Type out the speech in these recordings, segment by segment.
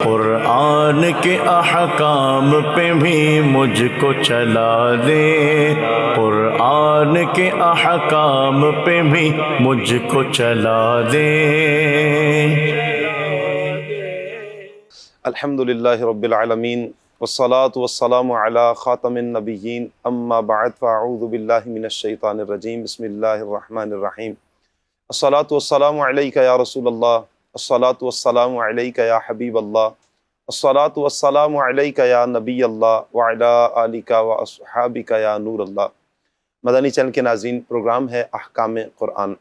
قرآن کے احکام پہ بھی مجھ کو چلا دے، قرآن کے احکام پہ بھی مجھ کو چلا دے۔ الحمدللہ رب العالمین والصلاة والسلام علی خاتم النبیین اما بعد فاعوذ باللہ من الشیطان الرجیم بسم اللہ الرحمن الرحیم۔ الصلاة والسلام علیک یا رسول اللہ، الصلاة والسلام علیک یا حبیب اللہ، الصلاة والسلام علیک یا نبی اللہ وعلی آلک واصحابک یا نور اللہ۔ مدنی چینل کے ناظرین، پروگرام ہے احکام قرآن۔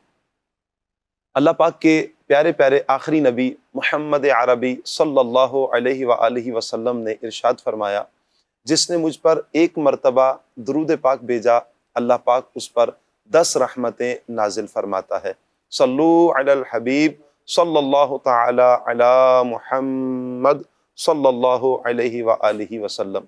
اللہ پاک کے پیارے پیارے آخری نبی محمد عربی صلی اللہ علیہ وآلہ وسلم نے ارشاد فرمایا، جس نے مجھ پر ایک مرتبہ درود پاک بھیجا، اللہ پاک اس پر 10 رحمتیں نازل فرماتا ہے۔ صلو علی الحبیب صلی اللہ تعالی علی محمد صلی اللہ علیہ وآلہ وسلم۔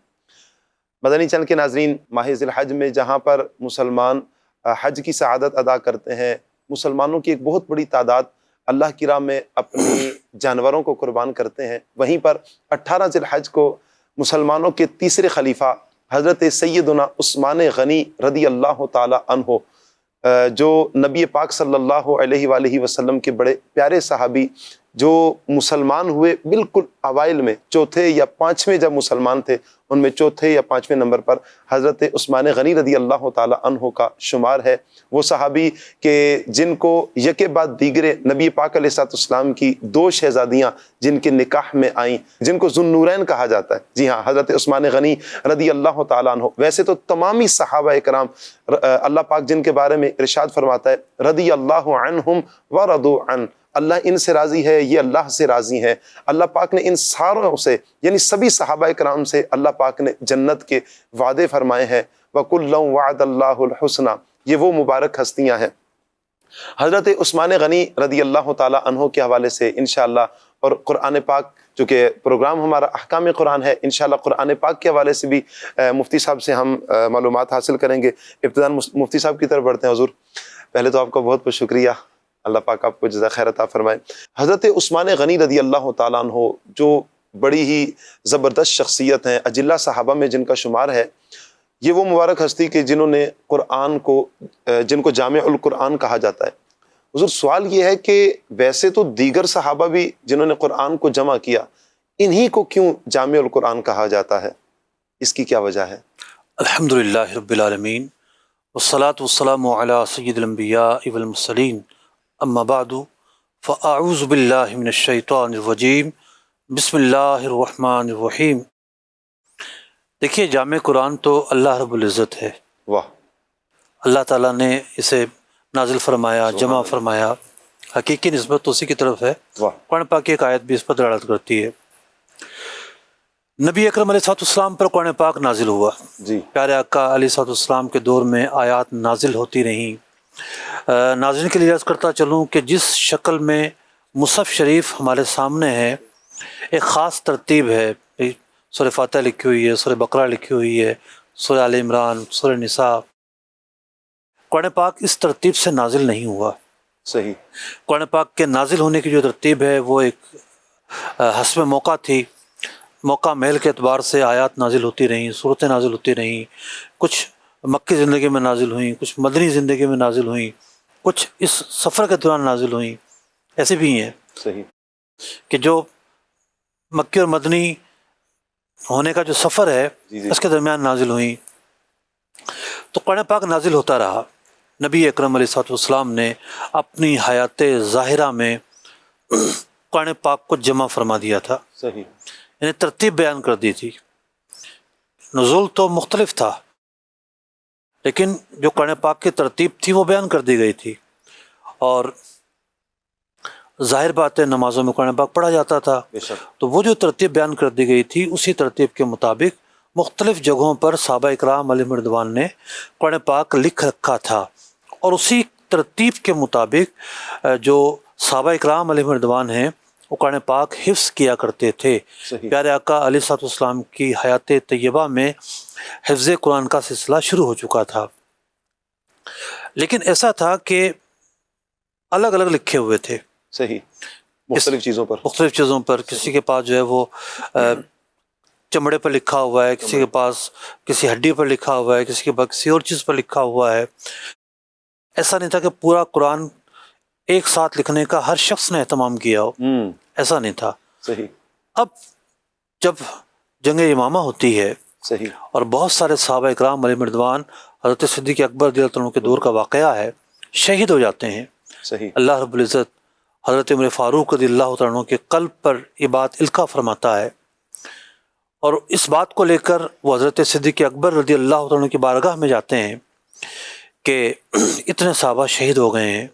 مدنی چینل کے ناظرین، ماہ ذی الحج میں جہاں پر مسلمان حج کی سعادت ادا کرتے ہیں، مسلمانوں کی ایک بہت بڑی تعداد اللہ کی راہ میں اپنی جانوروں کو قربان کرتے ہیں، وہیں پر 18 ذی الحج کو مسلمانوں کے تیسرے خلیفہ حضرت سیدنا عثمان غنی رضی اللہ تعالی عنہ، جو نبی پاک صلی اللہ علیہ وآلہ وسلم کے بڑے پیارے صحابی، جو مسلمان ہوئے بالکل اوائل میں، چوتھے یا پانچویں جب مسلمان تھے، ان میں چوتھے یا پانچویں نمبر پر حضرت عثمان غنی رضی اللہ تعالی عنہ کا شمار ہے۔ وہ صحابی کہ جن کو یکے بعد دیگرے نبی پاک علیہ السلام کی 2 شہزادیاں جن کے نکاح میں آئیں، جن کو ذو النورین کہا جاتا ہے، جی ہاں، حضرت عثمان غنی رضی اللہ تعالی عنہ۔ ویسے تو تمامی صحابہ اکرام اللہ پاک جن کے بارے میں ارشاد فرماتا ہے، رضی اللہ عنہم ورضوا عنہ، اللہ ان سے راضی ہے، یہ اللہ سے راضی ہے۔ اللہ پاک نے ان ساروں سے، یعنی سبھی صحابہ کرام سے اللہ پاک نے جنت کے وعدے فرمائے ہیں۔ وَكُلًّا وَعَدَ اللَّهُ الْحُسْنَى، یہ وہ مبارک ہستیاں ہیں۔ حضرت عثمان غنی رضی اللہ تعالی عنہ کے حوالے سے انشاءاللہ، اور قرآن پاک، جو کہ پروگرام ہمارا احکام قرآن ہے، انشاءاللہ قرآن پاک کے حوالے سے بھی مفتی صاحب سے ہم معلومات حاصل کریں گے۔ ابتداء مفتی صاحب کی طرف بڑھتے ہیں۔ حضور، پہلے تو آپ کا بہت بہت شکریہ، اللہ پاک آپ کو جزائے خیر عطا فرمائے۔ حضرت عثمان غنی رضی اللہ تعالیٰ عنہ جو بڑی ہی زبردست شخصیت ہیں، اجلہ صحابہ میں جن کا شمار ہے، یہ وہ مبارک ہستی کہ جنہوں نے قرآن کو، جن کو جامع القرآن کہا جاتا ہے۔ حضور، سوال یہ ہے کہ ویسے تو دیگر صحابہ بھی جنہوں نے قرآن کو جمع کیا، انہی کو کیوں جامع القرآن کہا جاتا ہے؟ اس کی کیا وجہ ہے؟ الحمدللہ رب العالمین والصلاة والسلام علی سید الانبیاء والمرسلین، اما بعد فاعوذ باللہ من الشیطان الرجیم، بسم اللہ الرحمن الرحیم۔ دیکھیے، جامع قرآن تو اللہ رب العزت ہے، واہ، اللہ تعالیٰ نے اسے نازل فرمایا، جمع فرمایا، حقیقی نسبت اسی کی طرف ہے۔ واہ، قرآن پاک کی ایک آیت بھی اس پر دلالت کرتی ہے۔ نبی اکرم علیہ السلام پر قرآن پاک نازل ہوا، جی، پیارے آقا علیہ السلام کے دور میں آیات نازل ہوتی رہیں۔ ناظرین کے لیے عرض کرتا چلوں کہ جس شکل میں مصحف شریف ہمارے سامنے ہے، ایک خاص ترتیب ہے۔ سورہ فاتحہ لکھی ہوئی ہے، سورہ بقرہ لکھی ہوئی ہے، سورہ آل عمران، سورہ نساء۔ قرآن پاک اس ترتیب سے نازل نہیں ہوا۔ صحیح۔ قرآن پاک کے نازل ہونے کی جو ترتیب ہے وہ ایک حسب موقع تھی۔ موقع محل کے اعتبار سے آیات نازل ہوتی رہیں، صورتیں نازل ہوتی رہیں، کچھ مکی زندگی میں نازل ہوئیں، کچھ مدنی زندگی میں نازل ہوئیں، کچھ اس سفر کے دوران نازل ہوئیں۔ ایسے بھی ہیں صحیح کہ جو مکی اور مدنی ہونے کا جو سفر ہے، جی جی، اس کے درمیان نازل ہوئیں۔ تو قرآن پاک نازل ہوتا رہا۔ نبی اکرم علیہ السلام نے اپنی حیات ظاہرہ میں قرآن پاک کو جمع فرما دیا تھا، صحیح، یعنی ترتیب بیان کر دی تھی۔ نزول تو مختلف تھا، لیکن جو قرآن پاک کی ترتیب تھی وہ بیان کر دی گئی تھی۔ اور ظاہر بات ہے، نمازوں میں قرآن پاک پڑھا جاتا تھا، بے شک، تو وہ جو ترتیب بیان کر دی گئی تھی، اسی ترتیب کے مطابق مختلف جگہوں پر صحابہ اکرام علیہم رضوان نے قرآن پاک لکھ رکھا تھا، اور اسی ترتیب کے مطابق جو صحابہ اکرام علیہم رضوان ہیں وہ قرآن پاک حفظ کیا کرتے تھے۔ صحیح، پیارے آقا علیہ السلام کی حیات طیبہ میں حفظ قرآن کا سلسلہ شروع ہو چکا تھا، لیکن ایسا تھا کہ الگ الگ لکھے ہوئے تھے۔ صحیح، مختلف چیزوں پر، مختلف چیزوں پر. کسی کے پاس جو ہے وہ چمڑے پر لکھا ہوا ہے، کسی کے پاس کسی ہڈی پر لکھا ہوا ہے، کسی کے پاس کسی اور چیز پر لکھا ہوا ہے. ایسا نہیں تھا کہ پورا قرآن ایک ساتھ لکھنے کا ہر شخص نے اہتمام کیا ہو، ایسا نہیں تھا. صحیح. اب جب جنگ یمامہ ہوتی ہے صحیح. اور بہت سارے صحابہ اکرام علیہ مردوان، حضرت صدیق اکبر رضی اللہ عنہ کے دور کا واقعہ ہے، شہید ہو جاتے ہیں. صحیح. اللہ رب العزت حضرت عمر فاروق رضی اللہ عنہ کے قلب پر یہ بات القا فرماتا ہے، اور اس بات کو لے کر وہ حضرت صدیق اکبر رضی اللہ عنہ کی بارگاہ میں جاتے ہیں کہ اتنے صحابہ شہید ہو گئے ہیں،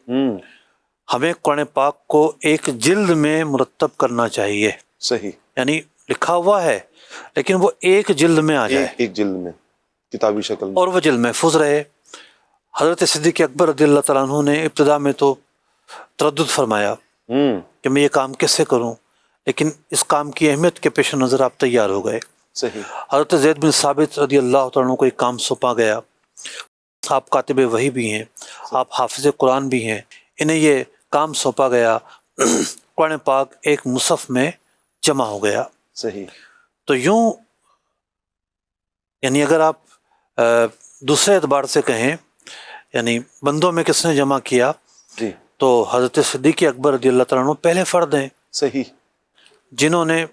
ہمیں قرآن پاک کو ایک جلد میں مرتب کرنا چاہیے. صحیح. یعنی لکھا ہوا ہے لیکن وہ ایک جلد میں آ جائے، ایک جلد میں کتابی شکل میں، اور وہ جلد محفوظ رہے. حضرت صدیق اکبر رضی اللہ تعالیٰ عنہ نے ابتدا میں تو تردد فرمایا کہ میں یہ کام کیسے کروں، لیکن اس کام کی اہمیت کے پیش نظر آپ تیار ہو گئے. صحیح. حضرت زید بن ثابت رضی اللہ تعالیٰ عنہ کو ایک کام سونپا گیا. آپ کاتب وحی بھی ہیں، آپ حافظ قرآن بھی ہیں، انہیں یہ کام سونپا گیا. قرآن پاک ایک مصحف میں جمع ہو گیا. صحیح. تو یوں یعنی اگر آپ دوسرے اعتبار سے کہیں، یعنی بندوں میں کس نے جمع کیا، جی، تو حضرت صدیق اکبر رضی اللہ تعالیٰ عنہ پہلے فرد ہیں صحیح، جنہوں نے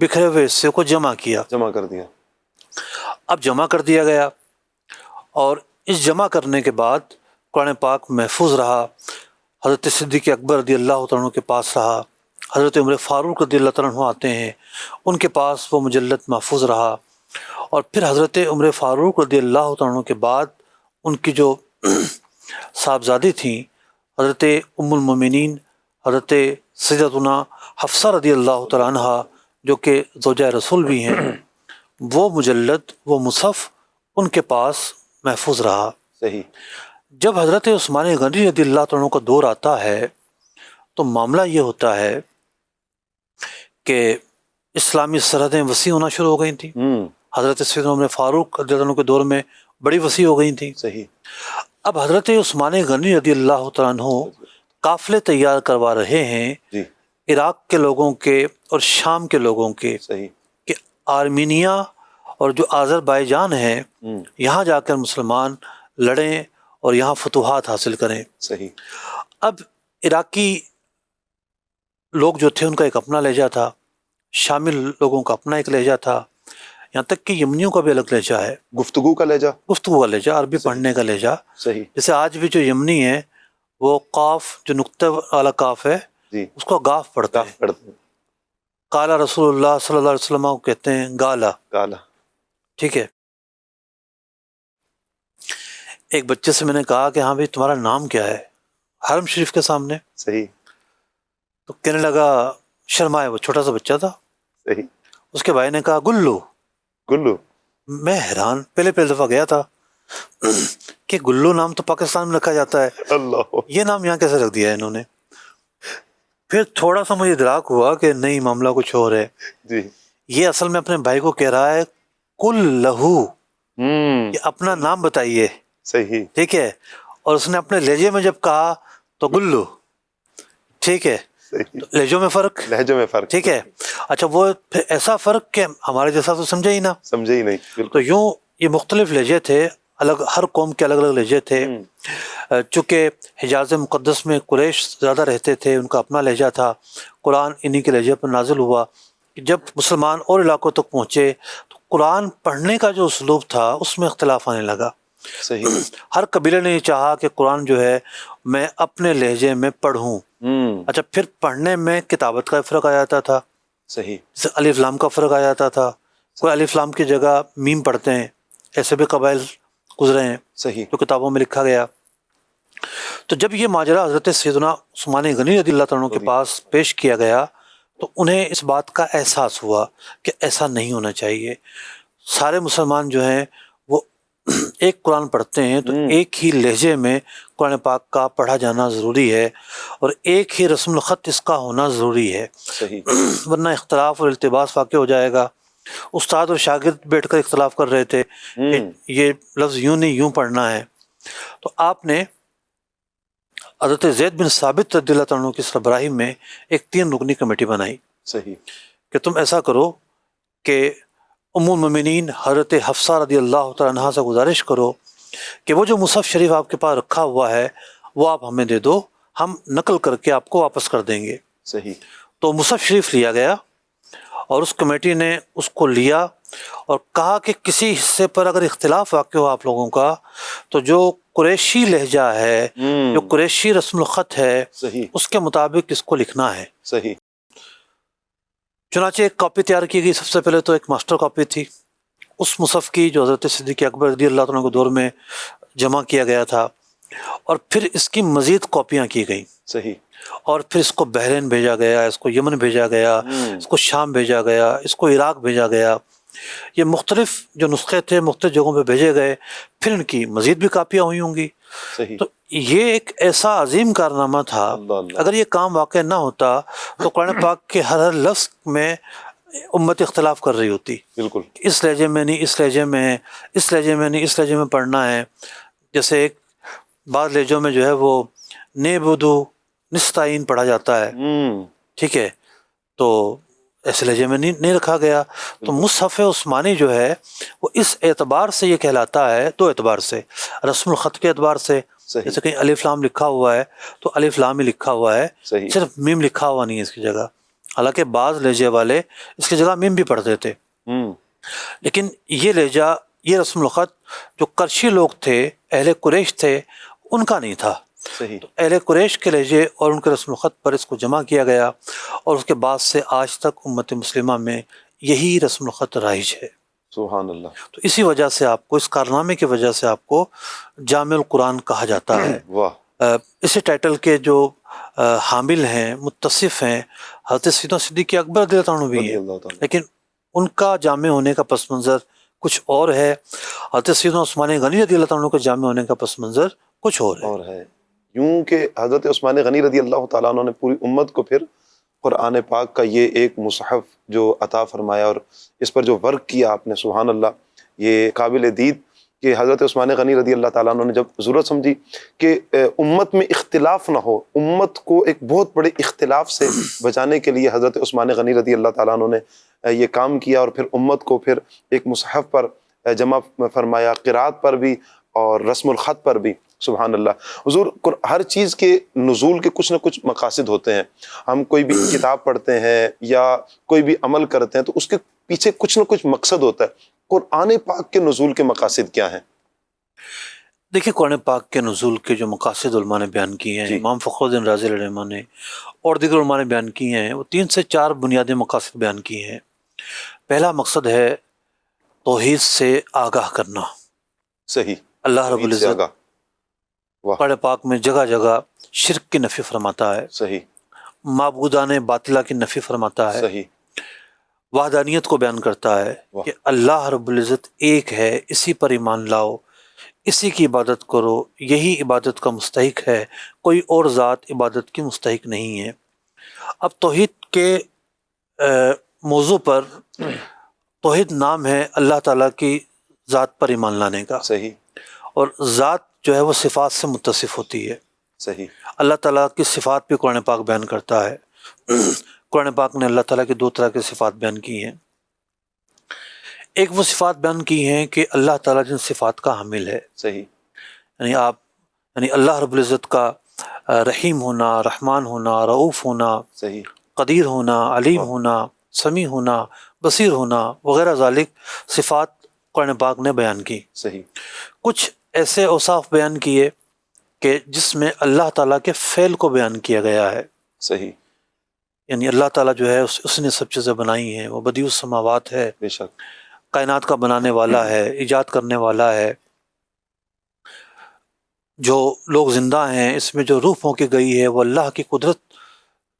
بکھرے ہوئے حصے کو جمع کیا. جمع کر دیا. اب جمع کر دیا گیا، اور اس جمع کرنے کے بعد قرآن پاک محفوظ رہا، حضرت صدیق اکبر رضی اللہ تعالیٰ عنہ کے پاس رہا. حضرت عمر فاروق رضی اللہ تعالیٰ عنہ آتے ہیں، ان کے پاس وہ مجلد محفوظ رہا. اور پھر حضرت عمر فاروق رضی اللہ تعالیٰ عنہ کے بعد ان کی جو صاحبزادی تھیں، حضرت ام المومنین حضرت سیدتنا حفصہ رضی اللہ تعالیٰ عنہ، جو کہ زوجہ رسول بھی ہیں، وہ مجلد، وہ مصحف ان کے پاس محفوظ رہا. صحیح. جب حضرت عثمان غنی رضی اللہ تعالیٰ عنہ کا دور آتا ہے تو معاملہ یہ ہوتا ہے کہ اسلامی سرحدیں وسیع ہونا شروع ہو گئی تھیں. حضرت سیدنا عمر فاروق رضی اللہ عنہ کے دور میں بڑی وسیع ہو گئی تھیں. صحیح. اب حضرت عثمان غنی رضی اللہ تعالیٰ عنہ قافلے تیار کروا رہے ہیں جی. عراق کے لوگوں کے اور شام کے لوگوں کے، صحیح. کہ آرمینیا اور جو آذربائیجان ہے یہاں جا کر مسلمان لڑیں اور یہاں فتوحات حاصل کریں. صحیح. اب عراقی لوگ جو تھے ان کا ایک اپنا لہجہ تھا، شامل لوگوں کا اپنا ایک لہجہ تھا، یہاں تک کہ یمنیوں کا بھی الگ لہجہ ہے، گفتگو کا لہجہ، گفتگو کا لہجہ، عربی پڑھنے کا لہجہ. صحیح. جیسے آج بھی جو یمنی ہے وہ قاف، جو نقطہ والا کاف ہے، جی، اس کو گاف پڑھتا ہے. پڑھتے ہیں. قالا رسول اللہ صلی اللہ علیہ وسلم کو کہتے ہیں گالا. کالا. ٹھیک ہے. ایک بچے سے میں نے کہا کہ ہاں بھائی تمہارا نام کیا ہے حرم شریف کے سامنے؟ صحیح. تو کہنے لگا، شرمائے، وہ چھوٹا سا بچہ تھا. صحیح. اس کے بھائی نے کہا گلو. گلو. میں حیران، پہلے دفعہ گیا تھا کہ گلو نام تو پاکستان میں رکھا جاتا ہے، اللہ. یہ نام یہاں کیسے رکھ دیا ہے انہوں نے؟ پھر تھوڑا سا مجھے ادراک ہوا کہ نہیں، معاملہ کچھ اور ہے. جی. یہ اصل میں اپنے بھائی کو کہہ رہا ہے کل لہو، کہ اپنا نام بتائیے. صحیح. ٹھیک ہے. اور اس نے اپنے لہجے میں جب کہا تو گلو. ٹھیک ہے. صحیح. لہجوں میں فرق. لہجوں میں فرق. ٹھیک ہے. اچھا، وہ پھر ایسا فرق کہ ہمارے جیسا تو سمجھے ہی نہ. سمجھے ہی نہیں. بالکل. تو یوں یہ مختلف لہجے تھے، الگ، ہر قوم کے الگ الگ لہجے تھے. چونکہ حجاز مقدس میں قریش زیادہ رہتے تھے، ان کا اپنا لہجہ تھا. قرآن انہی کے لہجے پر نازل ہوا. جب مسلمان اور علاقوں تک پہنچے تو قرآن پڑھنے کا جو اسلوب تھا اس میں اختلاف آنے لگا. صحیح. ہر قبیلے نے یہ چاہا کہ قرآن جو ہے میں اپنے لہجے میں پڑھوں. اچھا، پھر پڑھنے میں کتابت کا فرق آ جاتا تھا. صحیح. جیسے الف لام کا فرق آ جاتا تھا، کوئی الف لام کی جگہ میم پڑھتے ہیں، ایسے بھی قبائل گزرے ہیں صحیح. جو کتابوں میں لکھا گیا. تو جب یہ ماجرا حضرت سیدنا عثمان غنی رضی اللہ تعالیٰ عنہ کے پاس پیش کیا گیا تو انہیں اس بات کا احساس ہوا کہ ایسا نہیں ہونا چاہیے. سارے مسلمان جو ہیں وہ ایک قرآن پڑھتے ہیں تو ایک ہی لہجے میں قرآن پاک کا پڑھا جانا ضروری ہے، اور ایک ہی رسم الخط اس کا ہونا ضروری ہے. صحیح. ورنہ اختلاف اور التباس واقع ہو جائے گا. استاد اور شاگرد بیٹھ کر اختلاف کر رہے تھے کہ یہ لفظ یوں نہیں، یوں پڑھنا ہے. تو آپ نے حضرت زید بن ثابت رضی اللہ تعالیٰ عنہ کی سربراہی میں ایک 3 رکنی کمیٹی بنائی صحیح کہ تم ایسا کرو کہ ام المومنین حضرت حفصہ رضی اللہ تعالیٰ عنہ سے گزارش کرو کہ وہ جو مصحف شریف آپ کے پاس رکھا ہوا ہے وہ آپ ہمیں دے دو، ہم نقل کر کے آپ کو واپس کر دیں گے۔ صحیح تو مصحف شریف لیا گیا اور اس کمیٹی نے اس کو لیا اور کہا کہ کسی حصے پر اگر اختلاف واقع ہو آپ لوگوں کا تو جو قریشی لہجہ ہے، جو قریشی رسم الخط ہے، صحیح اس کے مطابق اس کو لکھنا ہے۔ صحیح چنانچہ ایک کاپی تیار کی گئی، سب سے پہلے تو ایک ماسٹر کاپی تھی اس مصحف کی جو حضرت صدیق اکبر رضی اللہ تعالیٰ عنہ کے دور میں جمع کیا گیا تھا، اور پھر اس کی مزید کاپیاں کی گئیں صحیح اور پھر اس کو بحرین بھیجا گیا، اس کو یمن بھیجا گیا، اس کو شام بھیجا گیا، اس کو عراق بھیجا گیا۔ یہ مختلف جو نسخے تھے مختلف جگہوں پہ بھیجے گئے، پھر ان کی مزید بھی کاپیاں ہوئی ہوں گی۔ صحیح تو یہ ایک ایسا عظیم کارنامہ تھا، اللہ اللہ اگر یہ کام واقع نہ ہوتا تو قرآن پاک کے ہر لفظ میں امت اختلاف کر رہی ہوتی، بالکل اس لہجے میں نہیں، اس لہجے میں ہے، اس لہجے میں نہیں، اس لہجے میں پڑھنا ہے۔ جیسے ایک بعض لہجوں میں جو ہے وہ نیبودو نستعین پڑھا جاتا ہے، ٹھیک ہے، تو ایسے لہجے میں نہیں رکھا گیا۔ تو مصحف عثمانی جو ہے وہ اس اعتبار سے یہ کہلاتا ہے، 2 اعتبار سے، رسم الخط کے اعتبار سے، صحیح جیسے کہیں الف لام لکھا ہوا ہے تو الف لام ہی لکھا ہوا ہے، صحیح صرف میم لکھا ہوا نہیں ہے اس کی جگہ، حالانکہ بعض لہجے والے اس کی جگہ میم بھی پڑھتے تھے، لیکن یہ لہجہ، یہ رسم الخط جو کرشی لوگ تھے، اہل قریش تھے، ان کا نہیں تھا۔ صحیح اہل قریش کے لہجے اور ان کے رسم الخط پر اس کو جمع کیا گیا، اور اس کے بعد سے آج تک امت مسلمہ میں یہی رسم الخط رائج ہے۔ سبحان اللہ تو اسی وجہ سے آپ کو، اس کارنامے کی وجہ سے آپ کو جامع القرآن کہا جاتا ہے۔ واہ اسی ٹائٹل کے جو حامل ہیں، متصف ہیں، حضرت سیدنا صدیق اکبر رضی اللہ عنہ بھی رضی ہیں، اللہ تعالیٰ لیکن ان کا جامع ہونے کا پس منظر کچھ اور ہے، حضرت سیدنا عثمان غنی رضی اللہ عنہ کے جامع ہونے کا پس منظر کچھ اور ہے۔ اور ہے یوں کہ حضرت عثمان غنی رضی اللہ تعالیٰ عنہ نے پوری امت کو پھر قرآن پاک کا یہ ایک مصحف جو عطا فرمایا اور اس پر جو ورک کیا آپ نے، سبحان اللہ، یہ قابل دید کہ حضرت عثمان غنی رضی اللہ تعالیٰ عنہ نے جب ضرورت سمجھی کہ امت میں اختلاف نہ ہو، امت کو ایک بہت بڑے اختلاف سے بچانے کے لیے حضرت عثمان غنی رضی اللہ تعالیٰ عنہ نے یہ کام کیا، اور پھر امت کو پھر ایک مصحف پر جمع فرمایا، قرات پر بھی اور رسم الخط پر بھی۔ سبحان اللہ حضور، ہر چیز کے نزول کے کچھ نہ کچھ مقاصد ہوتے ہیں۔ ہم کوئی بھی کتاب پڑھتے ہیں یا کوئی بھی عمل کرتے ہیں تو اس کے پیچھے کچھ نہ کچھ مقصد ہوتا ہے۔ قرآن پاک کے نزول کے مقاصد کیا ہیں؟ دیکھیے، قرآن پاک کے نزول کے جو مقاصد علماء نے بیان کیے ہیں، امام فخر الدین رازی علیہ الرحمہ نے اور دیگر علماء نے بیان کیے ہیں، وہ 3 سے 4 بنیادی مقاصد بیان کیے ہیں۔ پہلا مقصد ہے توحید سے آگاہ کرنا۔ صحیح، اللہ رب العزت قرآن پاک میں جگہ جگہ شرک کی نفی فرماتا ہے، صحیح، معبودان باطلہ کی نفی فرماتا ہے، صحیح، وحدانیت کو بیان کرتا ہے کہ اللہ رب العزت ایک ہے، اسی پر ایمان لاؤ، اسی کی عبادت کرو، یہی عبادت کا مستحق ہے، کوئی اور ذات عبادت کی مستحق نہیں ہے۔ اب توحید کے موضوع پر، توحید نام ہے اللہ تعالیٰ کی ذات پر ایمان لانے کا، صحیح، اور ذات جو ہے وہ صفات سے متصف ہوتی ہے۔ صحیح، اللہ تعالیٰ کی صفات بھی قرآن پاک بیان کرتا ہے۔ قرآن پاک نے اللہ تعالیٰ کی 2 طرح کی صفات بیان کی ہیں۔ ایک وہ صفات بیان کی ہیں کہ اللہ تعالیٰ جن صفات کا حامل ہے، صحیح، یعنی اللہ رب العزت کا رحیم ہونا، رحمان ہونا، رؤوف ہونا، صحیح، قدیر ہونا، علیم ہونا، سمیع ہونا، بصیر ہونا وغیرہ ذالک صفات قرآن پاک نے بیان کی۔ صحیح، کچھ ایسے اوصاف بیان کیے کہ جس میں اللہ تعالیٰ کے فعل کو بیان کیا گیا ہے، صحیح، یعنی اللہ تعالیٰ جو ہے اس نے سب چیزیں بنائی ہیں، وہ بدیع السماوات ہے، بے شک، کائنات کا بنانے والا ہے، ایجاد کرنے والا ہے۔ جو لوگ زندہ ہیں اس میں جو روح پھونکی گئی ہے وہ اللہ کی قدرت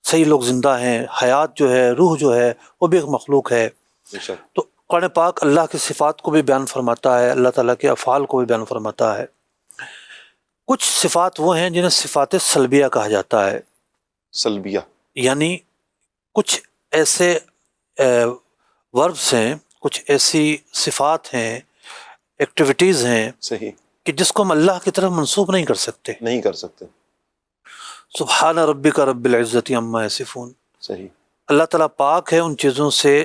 سے ہی لوگ زندہ ہیں، حیات جو ہے، روح جو ہے وہ بھی ایک مخلوق ہے۔ بے شک، تو قرآن پاک اللہ کی صفات کو بھی بیان فرماتا ہے، اللہ تعالیٰ کے افعال کو بھی بیان فرماتا ہے۔ کچھ صفات وہ ہیں جنہیں صفات سلبیہ کہا جاتا ہے، سلبیہ، یعنی کچھ ایسے وربس ہیں، کچھ ایسی صفات ہیں، ایکٹیویٹیز ہیں صحیح، کہ جس کو ہم اللہ کی طرف منسوب نہیں کر سکتے۔ نہیں کر سکتے، سبحان ربک رب العزت عما یصفون، صحیح، اللہ تعالیٰ پاک ہے ان چیزوں سے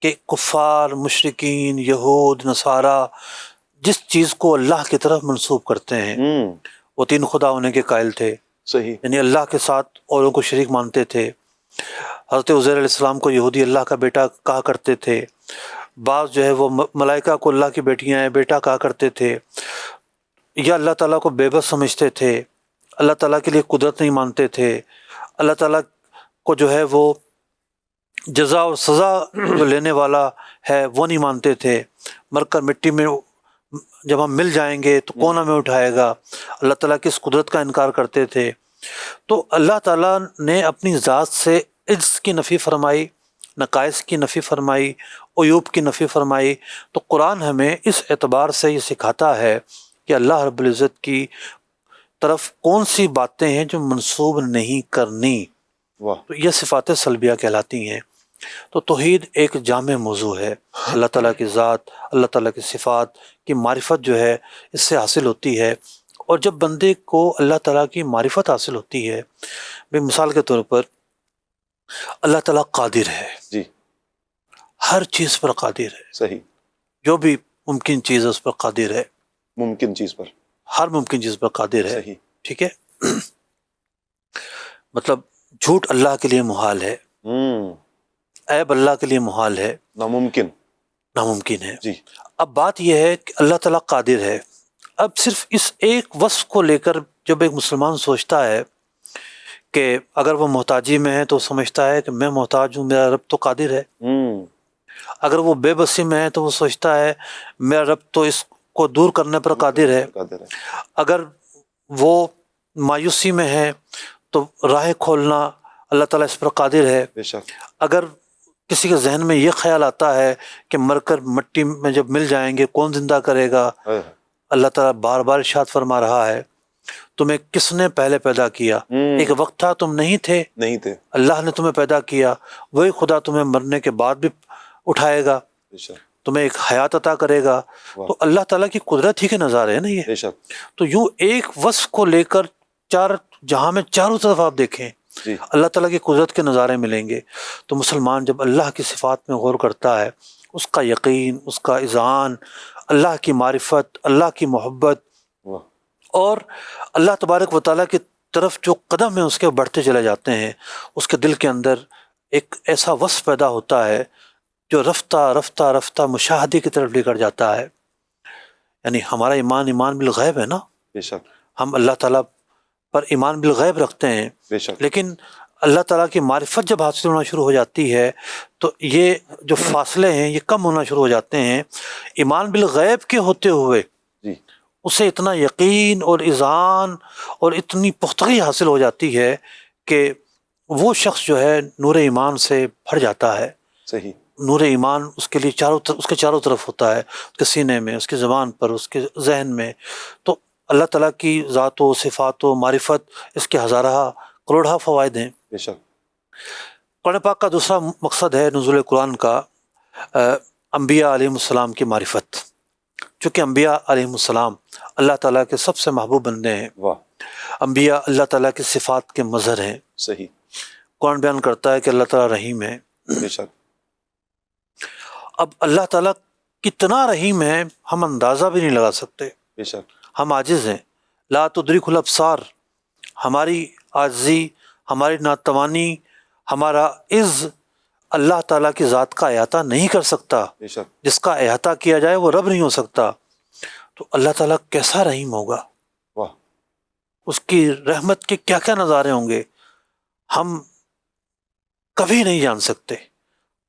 کہ کفار، مشرکین، یہود، نصارہ جس چیز کو اللہ کی طرف منسوب کرتے ہیں، وہ تین خدا ہونے کے قائل تھے، صحیح، یعنی اللہ کے ساتھ اوروں کو شریک مانتے تھے۔ حضرت عزیر علیہ السلام کو یہودی اللہ کا بیٹا کہا کرتے تھے، بعض جو ہے وہ ملائکہ کو اللہ کی بیٹیاں ہیں بیٹا کہا کرتے تھے، یا اللہ تعالیٰ کو بے بس سمجھتے تھے، اللہ تعالیٰ کے لیے قدرت نہیں مانتے تھے، اللہ تعالیٰ کو جو ہے وہ جزا اور سزا جو لینے والا ہے وہ نہیں مانتے تھے، مر کر مٹی میں جب ہم مل جائیں گے تو کون ہمیں اٹھائے گا، اللہ تعالیٰ کی اس قدرت کا انکار کرتے تھے۔ تو اللہ تعالیٰ نے اپنی ذات سے عجز کی نفی فرمائی، نقائص کی نفی فرمائی، عیوب کی نفی فرمائی۔ تو قرآن ہمیں اس اعتبار سے یہ سکھاتا ہے کہ اللہ رب العزت کی طرف کون سی باتیں ہیں جو منسوب نہیں کرنی، واہ، تو یہ صفات سلبیہ کہلاتی ہیں۔ تو توحید ایک جامع موضوع ہے، اللہ تعالیٰ کی ذات، اللہ تعالیٰ کی صفات کی معرفت جو ہے اس سے حاصل ہوتی ہے۔ اور جب بندے کو اللہ تعالیٰ کی معرفت حاصل ہوتی ہے، بے مثال کے طور پر اللہ تعالیٰ قادر ہے، جی، ہر چیز پر قادر ہے، صحیح، جو بھی ممکن چیز ہے اس پر قادر ہے، ممکن چیز پر، ہر ممکن چیز پر قادر ہے، صحیح، ٹھیک ہے۔ مطلب جھوٹ اللہ کے لیے محال ہے، عیب اللہ کے لیے محال ہے، ناممکن، ناممکن ہے۔ جی، اب بات یہ ہے کہ اللہ تعالیٰ قادر ہے، اب صرف اس ایک وصف کو لے کر جب ایک مسلمان سوچتا ہے کہ اگر وہ محتاجی میں ہے تو سمجھتا ہے کہ میں محتاج ہوں، میرا رب تو قادر ہے۔ اگر وہ بے بسی میں ہے تو وہ سوچتا ہے میرا رب تو اس کو دور کرنے پر قادر ہے۔ قادر ہے، اگر وہ مایوسی میں ہے تو راہ کھولنا اللہ تعالیٰ اس پر قادر ہے۔ بے شک، اگر کسی کے ذہن میں یہ خیال آتا ہے کہ مر کر مٹی میں جب مل جائیں گے کون زندہ کرے گا، ہائے، اللہ تعالیٰ بار بار ارشاد فرما رہا ہے تمہیں کس نے پہلے پیدا کیا؟ ایک وقت تھا تم نہیں تھے، نہیں تھے، اللہ نے تمہیں پیدا کیا، وہی خدا تمہیں مرنے کے بعد بھی اٹھائے گا، بے شک، تمہیں ایک حیات عطا کرے گا۔ واہ، تو اللہ تعالیٰ کی قدرت ہی کے نظارے ہیں نا یہ۔ بے شک، تو یوں ایک وصف کو لے کر جہاں میں چاروں طرف آپ دیکھیں جی، اللہ تعالیٰ کی قدرت کے نظارے ملیں گے۔ تو مسلمان جب اللہ کی صفات میں غور کرتا ہے، اس کا یقین، اس کا اذعان، اللہ کی معرفت، اللہ کی محبت واہ، اور اللہ تبارک و تعالیٰ کی طرف جو قدم ہیں اس کے بڑھتے چلے جاتے ہیں، اس کے دل کے اندر ایک ایسا وصف پیدا ہوتا ہے جو رفتہ رفتہ رفتہ مشاہدے کی طرف لے کر جاتا ہے۔ یعنی ہمارا ایمان بالغیب ہے نا، بے شک، ہم اللہ تعالیٰ پر ایمان بالغیب رکھتے ہیں، بے شک، لیکن اللہ تعالیٰ کی معرفت جب حاصل ہونا شروع ہو جاتی ہے تو یہ جو فاصلے ہیں یہ کم ہونا شروع ہو جاتے ہیں۔ ایمان بالغیب کے ہوتے ہوئے جی، اسے اتنا یقین اور اذعان اور اتنی پختگی حاصل ہو جاتی ہے کہ وہ شخص جو ہے نور ایمان سے بھر جاتا ہے۔ صحیح، نور ایمان اس کے لیے اس کے چاروں طرف ہوتا ہے، اس کے سینے میں، اس کی زبان پر، اس کے ذہن میں۔ تو اللہ تعالیٰ کی ذات و صفات و معرفت اس کے ہزارہ کروڑہ فوائد ہیں۔ بے شک، قرآن پاک کا دوسرا مقصد ہے نزول قرآن کا انبیاء علیہ السلام کی معرفت، چونکہ انبیاء علیہ السلام اللہ تعالیٰ کے سب سے محبوب بندے ہیں۔ واہ، انبیاء اللہ تعالیٰ کی صفات کے مظہر ہیں۔ صحیح، قرآن بیان کرتا ہے کہ اللہ تعالیٰ رحیم ہے۔ بے شک، اب اللہ تعالیٰ کتنا رحیم ہے ہم اندازہ بھی نہیں لگا سکتے، بے شک، ہم عاجز ہیں۔ لا تدرک الابصار، ہماری عاجزی، ہماری ناتوانی، ہمارا عز اللہ تعالیٰ کی ذات کا احاطہ نہیں کر سکتا۔ بے شک، جس کا احاطہ کیا جائے وہ رب نہیں ہو سکتا۔ تو اللہ تعالیٰ کیسا رحیم ہوگا، واہ، اس کی رحمت کے کیا کیا نظارے ہوں گے ہم کبھی نہیں جان سکتے۔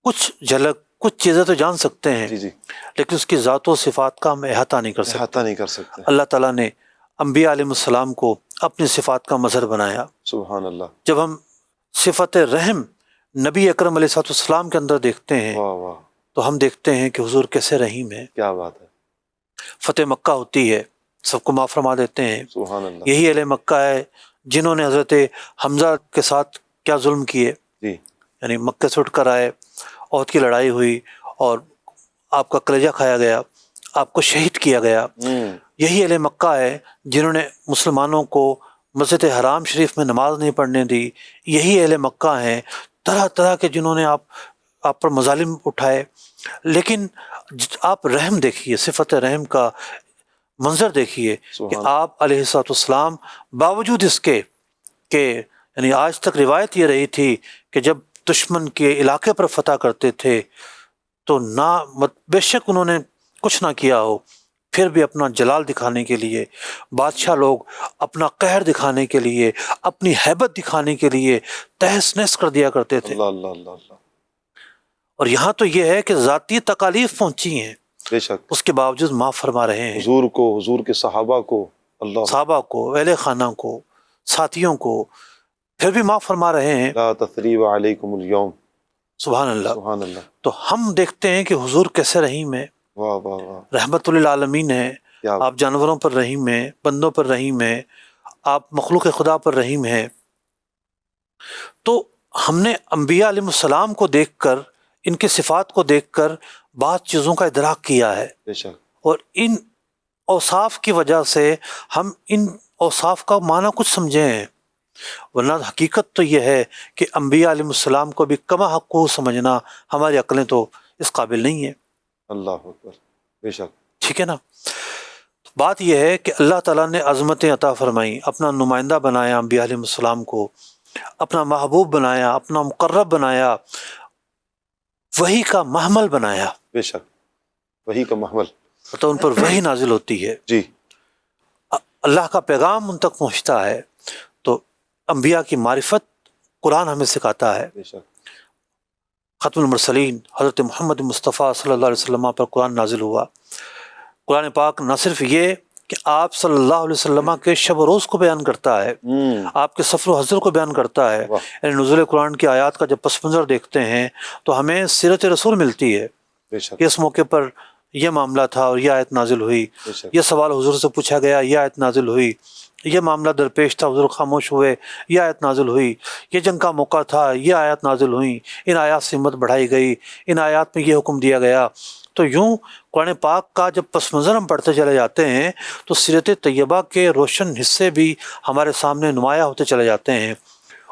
کچھ جھلک، کچھ چیزیں تو جان سکتے ہیں، جی، جی، لیکن اس کی ذات و صفات کا ہم احاطہ نہیں کر سکتے۔ احاطہ نہیں کر سکتے، اللہ تعالیٰ نے انبیاء علیہ السلام کو اپنی صفات کا مظہر بنایا۔ سبحان اللہ، جب ہم صفت رحم نبی اکرم علیہ السلام کے اندر دیکھتے ہیں واہ، واہ، تو ہم دیکھتے ہیں کہ حضور کیسے رحیم ہے۔ کیا بات ہے، فتح مکہ ہوتی ہے، سب کو معاف فرما دیتے ہیں۔ سبحان اللہ، یہی اہل مکہ ہے جنہوں نے حضرت حمزہ کے ساتھ کیا ظلم کیے، جی، یعنی مکہ سے اٹھ کر آئے، احد کی لڑائی ہوئی اور آپ کا کلیجہ کھایا گیا، آپ کو شہید کیا گیا۔ یہی اہل مکہ ہے جنہوں نے مسلمانوں کو مسجد حرام شریف میں نماز نہیں پڑھنے دی، یہی اہل مکہ ہیں طرح طرح کے جنہوں نے آپ پر مظالم اٹھائے، لیکن آپ رحم دیکھیے، صفت رحم کا منظر دیکھیے کہ سبحان آپ علیہ الصلوۃ والسلام باوجود اس کے کہ یعنی آج تک روایت یہ رہی تھی کہ جب دشمن کے علاقے پر فتح کرتے تھے تو بے شک انہوں نے کچھ نہ کیا ہو، پھر بھی اپنا جلال دکھانے کے لیے، بادشاہ لوگ اپنا قہر دکھانے کے لیے، اپنی ہیبت دکھانے کے لیے تہس نہس کر دیا کرتے تھے۔ اللہ اللہ اللہ اللہ، اور یہاں تو یہ ہے کہ ذاتی تکالیف پہنچی ہیں، بے شک اس کے باوجود معاف فرما رہے ہیں، حضور کو، حضور کے صحابہ کو، اللہ صحابہ کو، اہل خانہ کو، ساتھیوں کو، پھر بھی معاف فرما رہے ہیں۔ لا تثریب علیکم اليوم، سبحان اللہ۔ سبحان اللہ، تو ہم دیکھتے ہیں کہ حضور کیسے رحیم ہے، واہ واہ واہ، رحمت للعالمین ہے، کیا آپ جانوروں پر رحیم ہیں، بندوں پر رحیم ہیں، آپ مخلوق خدا پر رحیم ہیں۔ تو ہم نے انبیاء علیہ السلام کو دیکھ کر، ان کی صفات کو دیکھ کر بعض چیزوں کا ادراک کیا ہے، بے شک، اور ان اوصاف کی وجہ سے ہم ان اوصاف کا معنی کچھ سمجھے ہیں، ورنہ حقیقت تو یہ ہے کہ انبیاء علیہ السلام کو بھی کما حق سمجھنا ہماری عقلیں تو اس قابل نہیں ہیں، اللہ اکبر، بے شک، ٹھیک ہے نا۔ بات یہ ہے کہ اللہ تعالیٰ نے عظمتیں عطا فرمائیں، اپنا نمائندہ بنایا انبیاء علیہ السلام کو، اپنا محبوب بنایا، اپنا مقرب بنایا، وحی کا محمل بنایا، بے شک، وہی کا محمل، تو ان پر وحی نازل ہوتی ہے، جی، اللہ کا پیغام ان تک پہنچتا ہے، تو انبیاء کی معرفت قرآن ہمیں سکھاتا ہے۔ بے شک، ختم المرسلین حضرت محمد مصطفیٰ صلی اللہ علیہ وسلم پر قرآن نازل ہوا۔ قرآن پاک نہ صرف یہ کہ آپ صلی اللہ علیہ وسلم کے شب و روز کو بیان کرتا ہے، آپ کے سفر و حضر کو بیان کرتا ہے، واہ، یعنی نزول قرآن کی آیات کا جب پس منظر دیکھتے ہیں تو ہمیں سیرت رسول ملتی ہے بے شک، کہ اس موقع پر یہ معاملہ تھا اور یہ آیت نازل ہوئی، بے شک، یہ سوال حضور سے پوچھا گیا، یہ آیت نازل ہوئی، یہ معاملہ درپیش تھا، حضور خاموش ہوئے، یہ آیت نازل ہوئی، یہ جنگ کا موقع تھا، یہ آیات نازل ہوئیں، ان آیات سے ہمت بڑھائی گئی، ان آیات میں یہ حکم دیا گیا۔ تو یوں قرآن پاک کا جب پس منظر ہم پڑھتے چلے جاتے ہیں تو سیرت طیبہ کے روشن حصے بھی ہمارے سامنے نمایاں ہوتے چلے جاتے ہیں،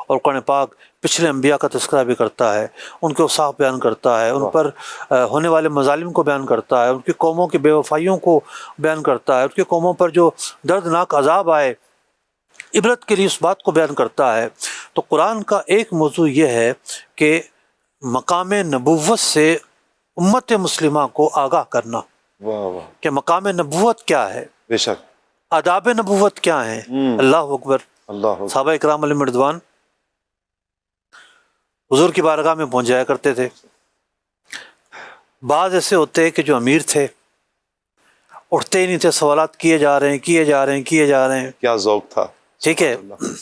اور قرآن پاک پچھلے انبیاء کا تذکرہ بھی کرتا ہے، ان کے اوصاف بیان کرتا ہے، ان پر ہونے والے مظالم کو بیان کرتا ہے، ان کی قوموں کی بے وفائیوں کو بیان کرتا ہے، ان کی قوموں پر جو دردناک عذاب آئے عبرت کے لیے اس بات کو بیان کرتا ہے۔ تو قرآن کا ایک موضوع یہ ہے کہ مقام نبوت سے امت مسلمہ کو آگاہ کرنا واہ واہ، کہ مقام نبوت کیا ہے، بے شک، آداب نبوت کیا ہیں۔ اللہ اکبر۔ اللہ اکبر، صحابہ اکرام علیہم رضوان حضور کی بارگاہ میں پہنچ جایا کرتے تھے۔ بعض ایسے ہوتے کہ جو امیر تھے، اٹھتے ہی نہیں تھے، سوالات کیے جا رہے ہیں، کیا ذوق تھا، ٹھیک ہے۔ سبحان اللہ،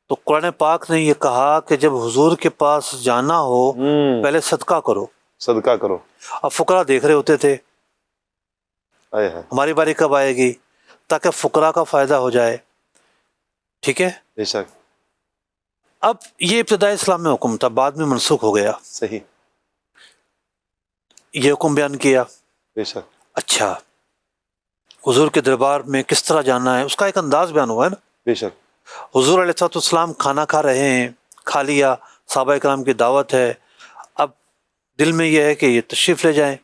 تو قرآن پاک نے یہ کہا کہ جب حضور کے پاس جانا ہو پہلے صدقہ کرو۔ صدقہ کرو، اب فقراء دیکھ رہے ہوتے تھے آئے ہے، ہماری باری کب آئے گی تاکہ فقراء کا فائدہ ہو جائے، ٹھیک ہے۔ بے شک، اب یہ ابتدائی اسلام میں حکم تھا، بعد میں منسوخ ہو گیا، صحیح، یہ حکم بیان کیا۔ بے شک، اچھا، حضور کے دربار میں کس طرح جانا ہے اس کا ایک انداز بیان ہوا ہے نا۔ بے شک، حضور علیہ السلام کھانا کھا رہے ہیں، کھا لیا، صحابہ کرام کی دعوت ہے، اب دل میں یہ ہے کہ یہ تشریف لے جائیں،